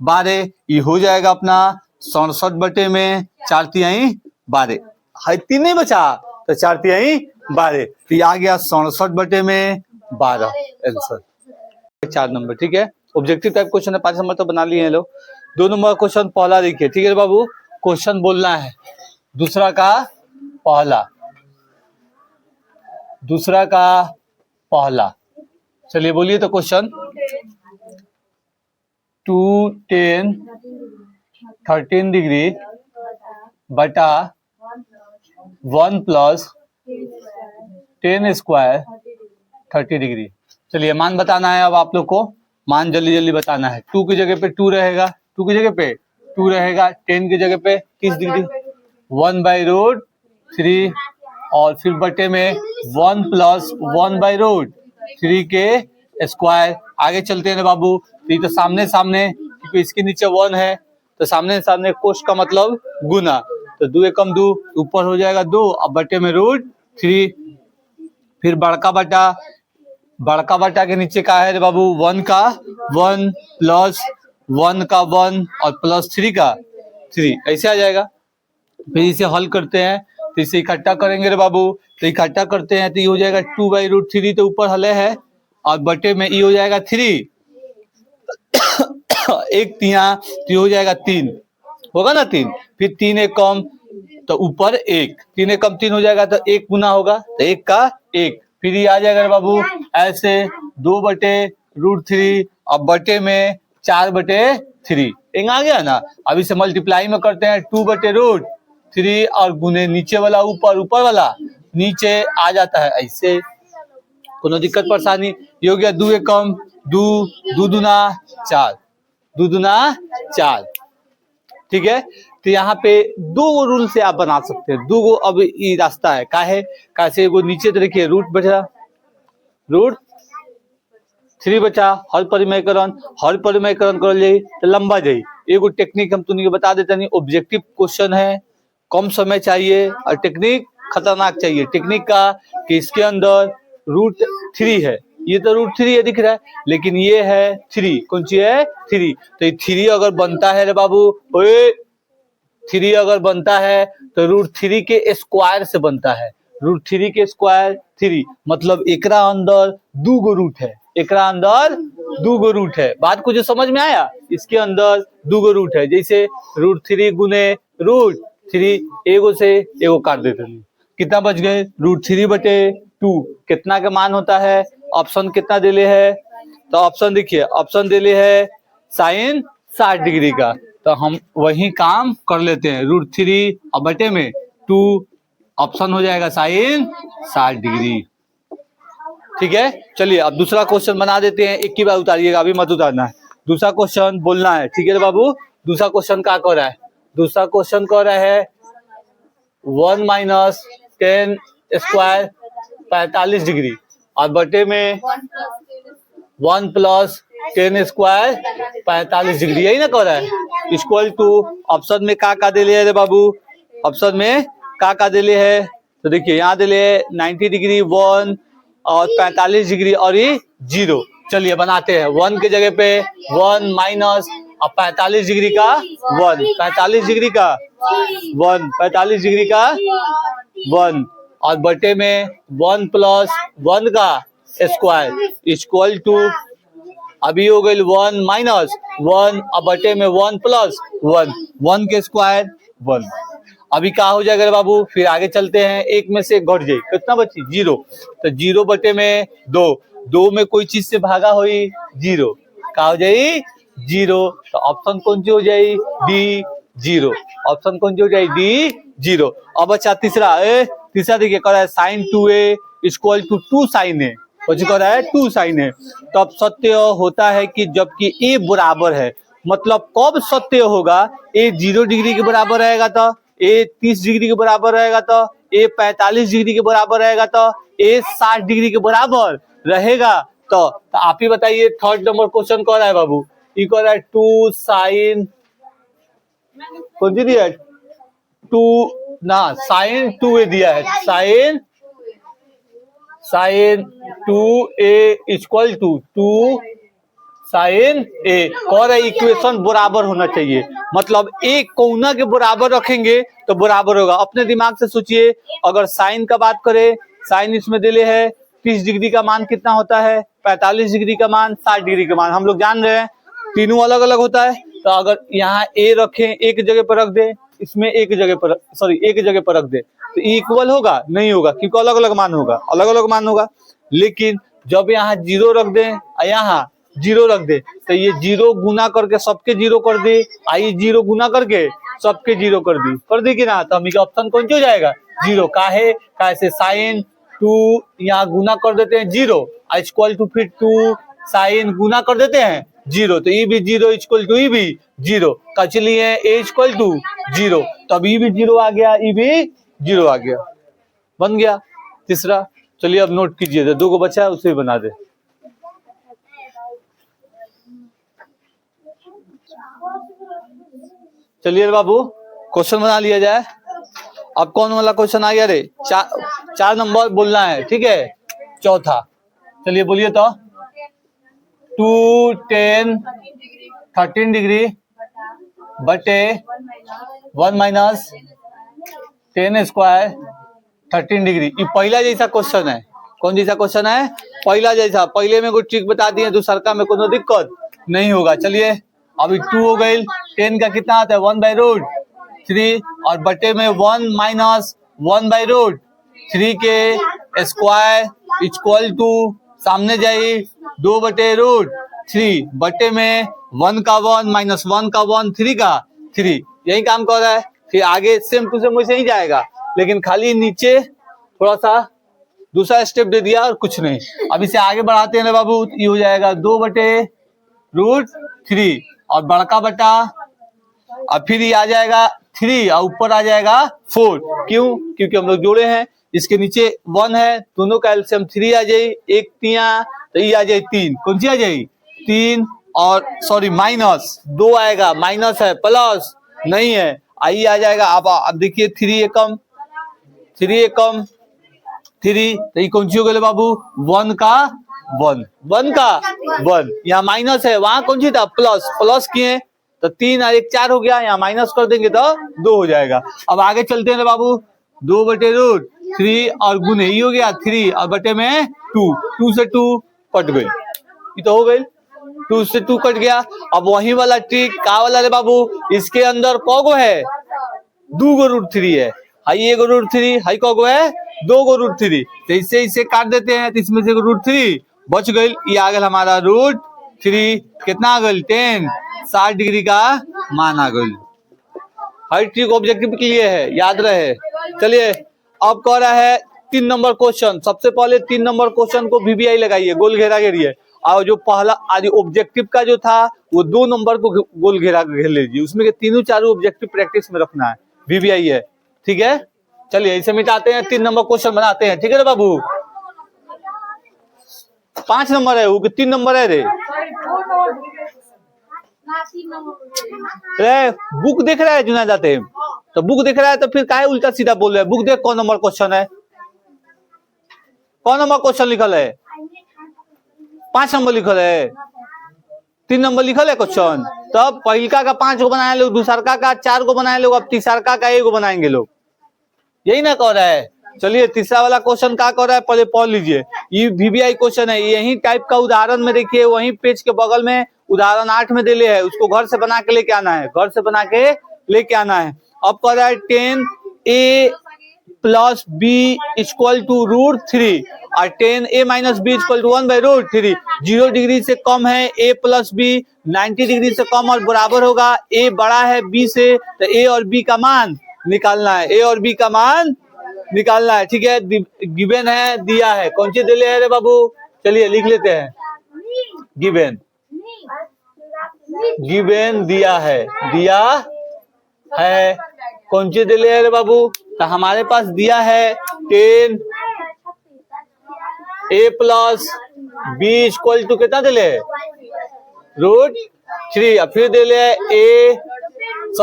12, ये हो जाएगा अपना 67 बटे में 4 तिहाई 12, 3 नहीं बचा तो 4 तिहाई 12, तो ये आ गया 67 बटे में 12 आंसर 4 नंबर। ठीक है, ऑब्जेक्टिव टाइप क्वेश्चन है, 5 नंबर तो बना लिए हैं लोग। 2 नंबर क्वेश्चन पहला देखिए। ठीक है बाबू, क्वेश्चन बोलना है, दूसरा का पहला, दूसरा का पहला, चलिए बोलिए तो क्वेश्चन। 2 10 13 डिग्री बटा 1 प्लस 10 स्क्वायर 30 डिग्री। चलिए मान बताना है अब आप लोग को, मान जल्दी जल्दी बताना है। 2 की जगह पे 2 रहेगा, 2 की जगह पे 2 रहेगा, 10 की जगह पे किस डिग्री 1/√3 और फिर बटे में 1 प्लस 1/√3 के स्क्वायर। आगे चलते हैं बाबू, तो ये तो सामने सामने, क्योंकि इसके नीचे 1 है तो सामने सामने कोश का मतलब गुना, तो 2 एकम 2, ऊपर हो जाएगा 2 अब बटे में √3, फिर बड़का बटा, बड़का बटा के नीचे का है बाबू 1 का 1 प्लस 1 का 1 और प्लस 3 का 3, ऐसे आ जाएगा। फिर इसे हल करते हैं, तो इसे इकट्ठा करेंगे रे बाबू, तो इकट्ठा करते हैं तो ये हो जाएगा 2/√3, तो ऊपर हले है और बटे में ये हो जाएगा 3 1 तिहाई, तो हो जाएगा 3, होगा ना 3, फिर 3 एक कम तो ऊपर 1, 3 एक कम 3 हो जाएगा तो 1 गुना होगा तो 1 का 1, फिर ये आ जाएगा बाबू ऐसे 2/√3 अब बटे में 4/3, एक आ गया ना। अब इसे मल्टीप्लाई में करते हैं 2/√3 और गुने नीचे वाला ऊपर, ऊपर वाला नीचे आ जाता है, ऐसे कोनो दिक्कत परेशानी। ये हो गया 2 एकम 2, 2 दूना 4, 2 दूना 4। ठीक है, तो यहाँ पे 2 रूल से आप बना सकते हैं, 2 गो अब ये रास्ता है, काहे कैसे वो नीचे तो देखिए रूट बचा, √3 बचा, हर परिमयकरण कर जाई तो लंबा जाई, एगो टेक्निक हम तुमको बता देते नहीं, ऑब्जेक्टिव क्वेश्चन है, कम समय चाहिए और टेक्निक खतरनाक चाहिए। टेक्निक का कि इसके अंदर √3 है, ये तो √3 है दिख रहा है, लेकिन ये है 3, कौन सी है 3। तो ये 3 अगर बनता है रे बाबू, ओए 3 अगर बनता है तो √3 के स्क्वायर से बनता है, √3 के स्क्वायर 3, मतलब एकरा अंदर 2 गो रूट है, एकरा अंदर 2 गो रूट है। बात को जो समझ में आया, इसके अंदर 2 गो रूट है, जैसे √3 गुने √3, एगो से एगो काट देते हैं, कितना बच गए √3/2। कितना का मान होता है, ऑप्शन कितना दिले है, तो ऑप्शन देखिए, ऑप्शन दिले है sin 60 डिग्री का, तो हम वही काम कर लेते हैं, √3 और बटे में 2, ऑप्शन हो जाएगा sin 60 डिग्री। ठीक है, चलिए अब दूसरा क्वेश्चन बना देते हैं, एक ही बार उतारिएगा, अभी मत उतारना है, दूसरा क्वेश्चन बोलना है। ठीक है बाबू, दूसरा क्वेश्चन क्या कर रहा है, दूसरा क्वेश्चन कर रहा है 1 - 10 स्क्वायर 45 डिग्री और बटे में 1 + 10 स्क्वायर 45 डिग्री, यही ना कर रहा है, इक्वल टू ऑप्शन में का दिले है रे बाबू, ऑप्शन में का दिले है, तो देखिए यहाँ दिले है 90 डिग्री 1 और 45 डिग्री और ये 0। चलिए बनाते हैं, 1 के जगह पे 1 माइनस और 45 डिग्री का 1, 45 डिग्री का 1, 45 डिग्री का 1 और बटे में 1 + 1 का स्क्वायर इक्वल टू, अभी हो गई 1 - 1 और बटे में 1 + 1, 1 के स्क्वायर 1। अभी क्या हो जाएगा बाबू, फिर आगे चलते हैं, एक में से घट जाए, कितना बची 0, तो 0 बटे में 2, 2 में कोई चीज से भागा हुई 0, क्या हो जाए 0, तो ऑप्शन कौन सी हो जाए डी 0, ऑप्शन कौन सी हो जाए डी 0। अब अच्छा तीसरा, तीसरा देखिए कर रहा है sin 2a = 2 sin a, कुछ कर रहा है 2 sin a, तो अब सत्य होता है कि जबकि a बराबर है, मतलब कब सत्य होगा, a 0 डिग्री के बराबर रहेगा तो a 30 डिग्री के बराबर रहेगा, तो a 45 डिग्री के बराबर रहेगा, तो a 60 डिग्री के बराबर रहेगा, तो आप ही बताइए। थर्ड नंबर क्वेश्चन कौन है बाबू, ये कह रहा है 2 sin, कौन सी दिया है 2 ना, sin 2a दिया है, sin 2a = 2 sin a, और इक्वेशन बराबर होना चाहिए, मतलब एक कोना के बराबर रखेंगे तो बराबर होगा। अपने दिमाग से सोचिए, अगर साइन का बात करें, साइन इसमें दिले है 30 डिग्री का मान कितना होता है, 45 डिग्री का मान, 60 डिग्री का मान, हम लोग जान रहे हैं तीनों अलग अलग होता है। तो अगर यहाँ a रखें, एक जगह पर रख दे, इसमें एक जगह पर, सॉरी एक जगह पर रख दे, तो इक्वल होगा नहीं होगा, क्योंकि अलग अलग मान होगा, अलग अलग मान होगा। लेकिन जब यहाँ 0 रख दे और यहाँ 0 रख दे, तो ये 0 गुना करके सबके 0 कर दे, आई 0 गुना करके सबके 0 कर दी कि ना, तो हम ऑप्शन कौन सी हो जाएगा 0। काहे कैसे sin 2 यहाँ गुना कर देते हैं 0 इक्वल टू, फिर 2 sin गुना कर देते हैं 0, तो ये भी 0 इक्वल टू, ये भी 0 का, चलिए a इक्वल टू 0, तब ये भी 0 आ गया, ये भी 0 आ गया, बन गया तीसरा। चलिए अब नोट कीजिए, 2 को बचा है उसे बना दे। चलिए बाबू क्वेश्चन बना लिया जाए। अब कौन वाला क्वेश्चन आ गया रे, 4 नंबर बोलना है, ठीक है, चौथा, चलिए बोलिए तो 2 10 13 डिग्री बटे 1 - 10 स्क्वायर 13 डिग्री, ये पहला जैसा क्वेश्चन है। कौन जैसा क्वेश्चन है, पहला जैसा, पहले में कोई ट्रिक बता दिए, दूसरा का में कोई दिक्कत नहीं होगा। चलिए अभी 2 हो गई, 10 का कितना आता है 1/√3 और बटे में 1 - 1/√3 के स्क्वायर इक्वल टू, सामने जाइए 2/√3 बटे में 1 का 1 - 1 का 1 3 का 3, यही काम कर रहा है। फिर आगे सेम टू सेम वैसे ही जाएगा, लेकिन खाली नीचे थोड़ा सा दूसरा स्टेप दे दिया और कुछ नहीं। अब इसे आगे बढ़ाते हैं ना बाबू, ये हो जाएगा 2/√3 और बड़का बटा, और फिर ये आ जाएगा 3 और ऊपर आ जाएगा 4, क्यों, क्योंकि हम लोग जोड़े हैं, इसके नीचे 1 है, दोनों का एलसीएम 3 आ जाए, 1 3 तो ये आ जाए 3, कौन सी आ जाए 3 और सॉरी माइनस 2 आएगा, माइनस है, प्लस नहीं है, आई आ जाएगा। अब देखिए 3 एकम 3, तो ये कौन सी हो गई बाबू? 1 का 1, यहाँ माइनस है, वहां कौन सी था? प्लस किए तो 3 और 1 4 हो गया, यहाँ माइनस कर देंगे तो 2 हो जाएगा। अब आगे चलते हैं बाबू, 2/√3 और गुने ये हो गया 3 और बटे में 2 से 2 कट गई, ये तो हो गई, 2 से 2 कट गया। अब वही वाला ट्रिक का वाला रे बाबू, इसके अंदर कौगो है? 2√3 है, हाई 1√3, हाई कौगो है? 2√3, तो इसे काट देते हैं, तो इसमें से √3 बच गई, ये आ गया हमारा √3, कितना आ गई? 10, 60 डिग्री का मान आ गई। हर ट्रिक ऑब्जेक्टिव के लिए है, याद रहे। चलिए अब कह रहा है 3 नंबर क्वेश्चन। सबसे पहले 3 नंबर क्वेश्चन को VBI लगाइए, गोल घेरा घेरिए। और जो पहला आज ऑब्जेक्टिव का जो था वो 2 नंबर को गोल घेरा घेर लीजिए, उसमें के तीनों चारों ऑब्जेक्टिव प्रैक्टिस में रखना है, VBI है, ठीक है। चलिए इसे मिटाते हैं, 3 नंबर क्वेश्चन बनाते हैं, ठीक है रे बाबू। 5 नंबर है वो कि 3 नंबर है रे? बुक देख रहा है जुना जाते, तो बुक देख रहा है तो फिर काहे उल्टा सीधा बोल रहा है? बुक देख कौन नंबर क्वेश्चन है, कौन नंबर क्वेश्चन लिखल है? 5 नंबर लिखल है, 3 नंबर लिखल है क्वेश्चन। तब पहिलका का 5 को बनाए लोग, दूसरका का 4 को बनाए लोग, अब तीसरका का 1 को बनाएंगे लोग, यही ना कह रहा है। चलिए तीसरा वाला क्वेश्चन क्या कर रहा है पहले पढ़ लीजिए, ये VBI क्वेश्चन है, यही टाइप का उदाहरण में देखिए, वही पेज के बगल में उदाहरण 8 में दिले है, उसको घर से बना के लेके आना है, घर से बना के लेके आना है। अब कह रहा है 10a + b = √3 और 10a - b = 1/√3। 0 डिग्री से कम है a + b, 90 डिग्री से कम और बराबर होगा, a बड़ा है b से, तो a और b का मान निकालना है, a और b का मान निकालना है, ठीक है। गिवन है, दिया है, कौन सी दिले है रे बाबू? चलिए लिख लेते हैं, गिवन दिया है, कौन सी दिले है रे बाबू? तो हमारे पास दिया है 10a + b = कितना दिले? √3। और फिर दिले है 10a -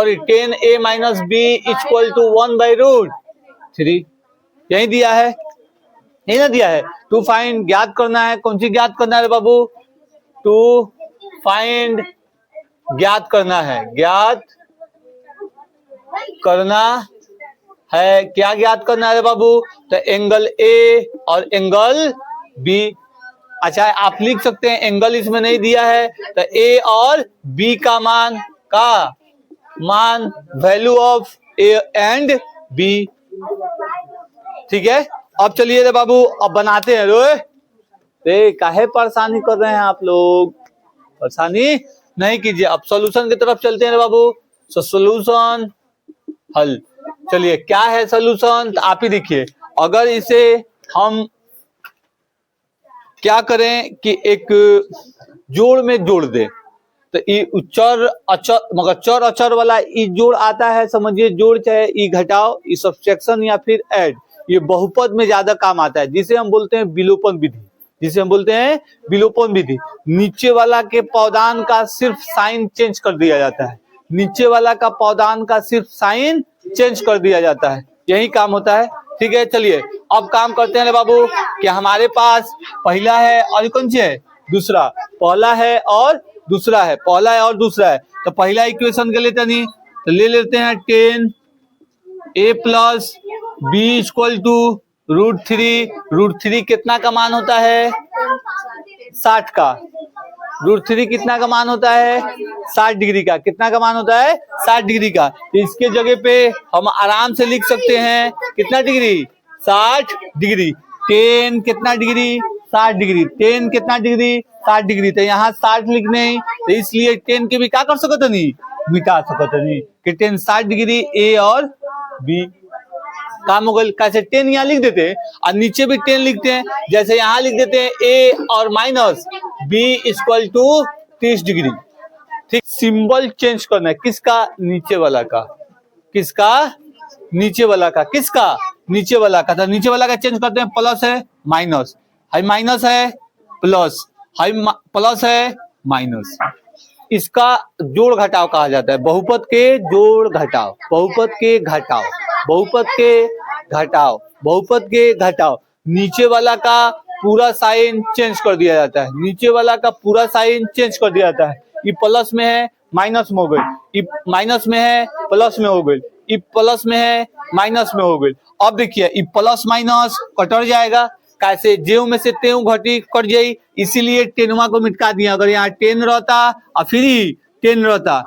b = 1/√3, यही दिया है, यही ना दिया है। टू फाइंड ज्ञात करना है, कौन सी ज्ञात करना है बाबू? टू फाइंड ज्ञात करना है, ज्ञात करना है, क्या ज्ञात करना है बाबू? तो एंगल A और एंगल B। अच्छा आप लिख सकते हैं एंगल इसमें नहीं दिया है, तो A और B का मान value of A and B, ठीक है। अब चलिए रे बाबू अब बनाते हैं। रे काहे परेशानी कर रहे हैं आप लोग? परेशानी नहीं कीजिए, अब सॉल्यूशन की तरफ चलते हैं रे बाबू। सॉल्यूशन हल, चलिए क्या है सॉल्यूशन तो आप ही देखिए। अगर इसे हम क्या करें कि एक जोड़ में जोड़ दे, तो ये चर अचर, मगर चर अचर वाला ये जोड़ आता है, समझिए जोड़ चाहे ये घटाओ, ये सब्ट्रैक्शन या फिर ऐड, ये बहुपद में ज्यादा काम आता है, जिसे हम बोलते हैं विलोपन विधि, जिसे हम बोलते हैं विलोपन विधि। नीचे वाला के पौदान का सिर्फ साइन चेंज कर दिया जाता है, नीचे वाला का पौदान का सिर्फ साइन चेंज कर दिया जाता है, यही काम होता है, ठीक है। चलिए अब काम करते हैं बाबू कि हमारे पास पहला है और कौन सी है? दूसरा। पहला है और दूसरा है, पहला है और दूसरा है, तो पहला इक्वेशन के लेते नहीं तो ले लेते हैं 10a + b = √3। √3 कितना का मान होता है? 60 का। √3 कितना का मान होता है? 60 डिग्री का। कितना का मान होता है? 60 डिग्री का। इसके जगह पे हम आराम से लिख सकते हैं कितना डिग्री? 60 डिग्री। 10 कितना डिग्री? 60 डिग्री। 10 कितना डिग्री? 60 डिग्री। तो यहाँ 60 लिखने, तो इसलिए 10 के भी क्या कर सकते नहीं, मिटा सकते नहीं कि 10 60 डिग्री A और B काम हो गई। कैसे 10 यहाँ लिख देते हैं और नीचे भी 10 लिखते हैं, जैसे यहाँ लिख देते हैं A और माइनस B = 30 डिग्री। ठीक, सिंबल चेंज करना है, किसका? नीचे वाला का। किसका? नीचे वाला का। किसका? नीचे वाला का। तो नीचे वाला का चेंज करते हैं, प्लस है माइनस, हाई माइनस है प्लस, हाई प्लस है माइनस, इसका जोड़ घटाव कहा जाता है। बहुपद के जोड़ घटाव, बहुपद के घटाव, बहुपद के घटाव, बहुपद के घटाव। नीचे वाला का पूरा साइन चेंज कर दिया जाता है, नीचे वाला का पूरा साइन चेंज कर दिया जाता है। ये प्लस में है माइनस में हो गई, ये माइनस में है प्लस में हो गई, ये प्लस में है माइनस में हो गई। अब देखिए ये प्लस माइनस कट जाएगा, कैसे जेऊ में से तेऊ घटी कट जाई, इसीलिए टेनवा को मिटका दिया। अगर यहाँ 10 रहता और फिर 10 रहता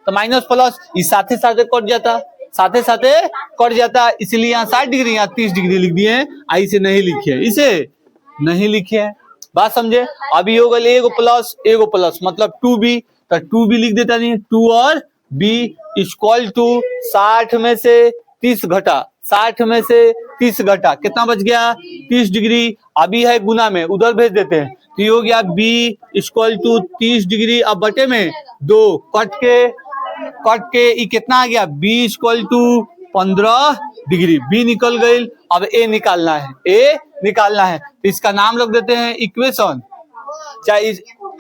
तो माइनस प्लस इस साथे साथे कट जाता, साथे साथे कट जाता, इसलिए यहाँ 60 डिग्री यहाँ 30 डिग्री लिख दिए हैं। इसे नहीं लिखे, इसे नहीं लिखे, बात समझे। अभी हो गए एगो प्लस मतलब 2b, तो 2b लिख देता नहीं, 2 और b इक्वल टू 60 में से 30 घटा, 60 में से 30 घटा, कितना बच गया 30 डिग्री। अभी है गुना में, उधर भेज देते हैं, तो ये हो गया b इक्वल टू 30 डिग्री। अब बटे में 2 कट के ये कितना आ गया b equal to 15 degree. b निकल गई, अब a निकालना है, a निकालना है, तो इसका नाम रख देते हैं इक्वेशन। चाहे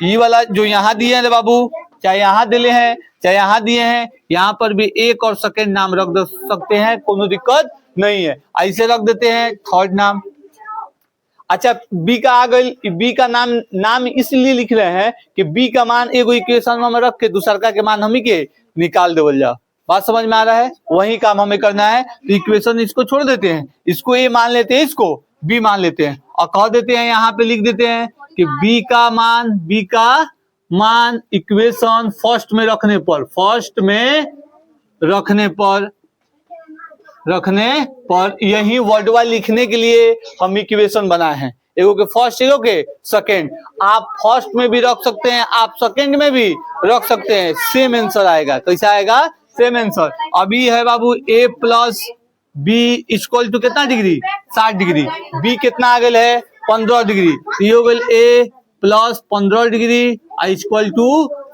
ये वाला जो यहाँ दिए हैं बाबू, चाहे यहाँ दिले हैं चाहे यहाँ दिए हैं, यहाँ पर भी एक और सेकंड नाम रख सकते हैं, कोनो दिक्कत नहीं है। ऐसे रख देते हैं थर्ड नाम। अच्छा बी का आ गई, बी का नाम इसलिए लिख रहे हैं कि बी का मान एगो इक्वेशन में रख के दूसरा के मान हम ही के निकाल देवल जाओ। बात समझ में आ रहा है, वही काम हमें करना है। तो इक्वेशन इसको छोड़ देते हैं, इसको ए मान लेते हैं, इसको बी मान लेते हैं और कह देते हैं, यहाँ पे लिख देते हैं कि बी का मान इक्वेशन फर्स्ट में रखने पर यही वर्डवा लिखने के लिए हम इक्वेशन बनाए हैं, एगो के फर्स्ट एगो के सेकंड। आप फर्स्ट में भी रख सकते हैं, आप सेकंड में भी रख सकते हैं, सेम आंसर आएगा। कैसा आएगा, सेम आंसर। अभी है बाबू a plus b equal to कितना डिग्री 60 डिग्री, b कितना आ गया है 15 डिग्री, ये हो गया a plus 15 degree equal to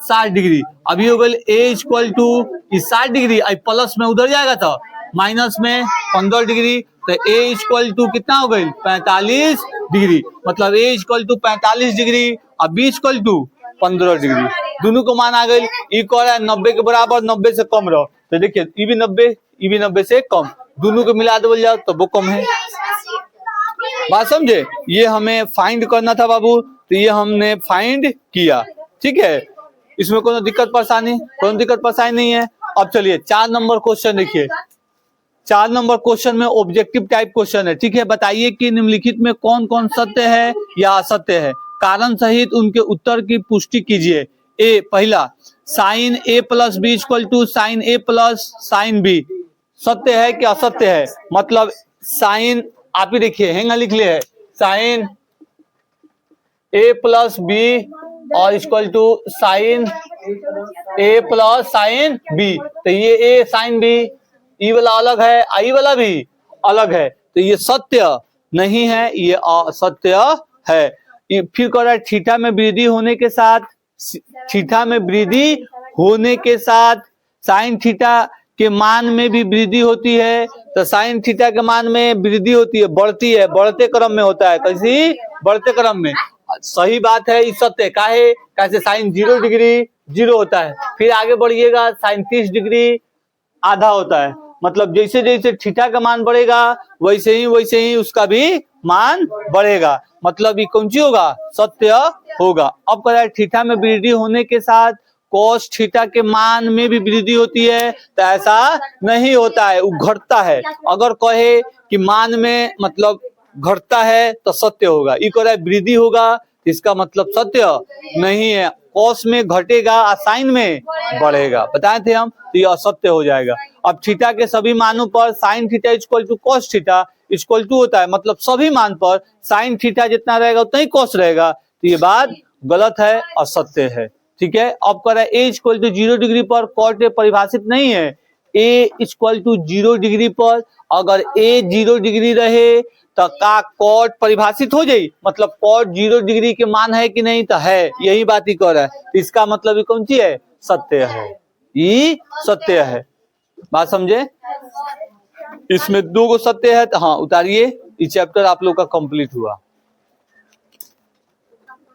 60 degree. अभी हो गया a equal to 60 degree, plus में उधर जाएगा तो माइनस में 15 डिग्री, तो a इक्वल टू कितना हो गई 45 डिग्री, मतलब a इक्वल टू 45 डिग्री और b इक्वल टू 15 डिग्री। दोनों को मान आ गई। ये कह रहा है 90 के बराबर 90 से कम रहो, तो देखिए ये भी 90 से कम, दोनों को मिला दे जाओ तो वो कम है। बात समझे, ये हमें फाइंड करना था बाबू, तो ये हमने फाइंड किया, ठीक है। इसमें कोई दिक्कत परेशानी नहीं है। अब चलिए 4 नंबर क्वेश्चन देखिए। 4 नंबर क्वेश्चन में ऑब्जेक्टिव टाइप क्वेश्चन है, ठीक है। बताइए कि निम्नलिखित में कौन कौन सत्य है या असत्य है, कारण सहित उनके उत्तर की पुष्टि कीजिए। ए पहला, sine A plus B equal to sine A plus sine B सत्य है कि असत्य है। मतलब साइन आप ही देखिए हैंगा लिख लिया है, साइन ए प्लस बी और equal to sine A plus sine B, तो ये ए साइन बी, ई वाला अलग है, आई वाला भी अलग है, तो ये सत्य नहीं है, ये असत्य है। ये फिर कह रहा है थीटा में वृद्धि होने के साथ साइन थीटा के मान में भी वृद्धि होती है, तो साइन थीटा के मान में वृद्धि होती है, बढ़ती है, बढ़ते क्रम में होता है। कैसी बढ़ते क्रम में, सही बात है, इस सत्य काहे कैसे साइन 0 डिग्री 0 होता है, फिर आगे बढ़िएगा साइन 30 डिग्री आधा होता है। मतलब जैसे जैसे थीटा का मान बढ़ेगा वैसे ही उसका भी मान बढ़ेगा, मतलब ये कौन सी होगा, सत्य होगा। अब कह रहा है थीटा में वृद्धि होने के साथ कोस थीटा के मान में भी वृद्धि होती है, तो ऐसा नहीं होता है, वो घटता है। अगर कहे कि मान में मतलब घटता है तो सत्य होगा, ये कह रहा है वृद्धि होगा, इसका मतलब सत्य नहीं है। कोस में घटेगा और साइन में बढ़ेगा, बताए थे हम, तो ये असत्य हो जाएगा। अब थीटा के सभी मानों पर sine theta equal to cos theta equal to होता है, मतलब सभी मान पर साइन थीटा जितना रहेगा उतना ही कोस रहेगा, तो ये बात गलत है, असत्य है, ठीक है। अब कह रहा है ए इक्वल टू 0 डिग्री पर कॉट ए परिभाषित नहीं है। ए इक्वल टू 0 डिग्री पर अगर ए 0 डिग्री रहे तो का कॉट परिभाषित हो जाए, मतलब कॉट 0 डिग्री के मान है कि नहीं, तो है, यही बात ही कह रहा है। इसका मतलब ये कौन सी है, सत्य है, ये सत्य है। बात समझे, इसमें 2 सत्य है। हाँ उतारिए, ये चैप्टर आप लोग का कंप्लीट हुआ।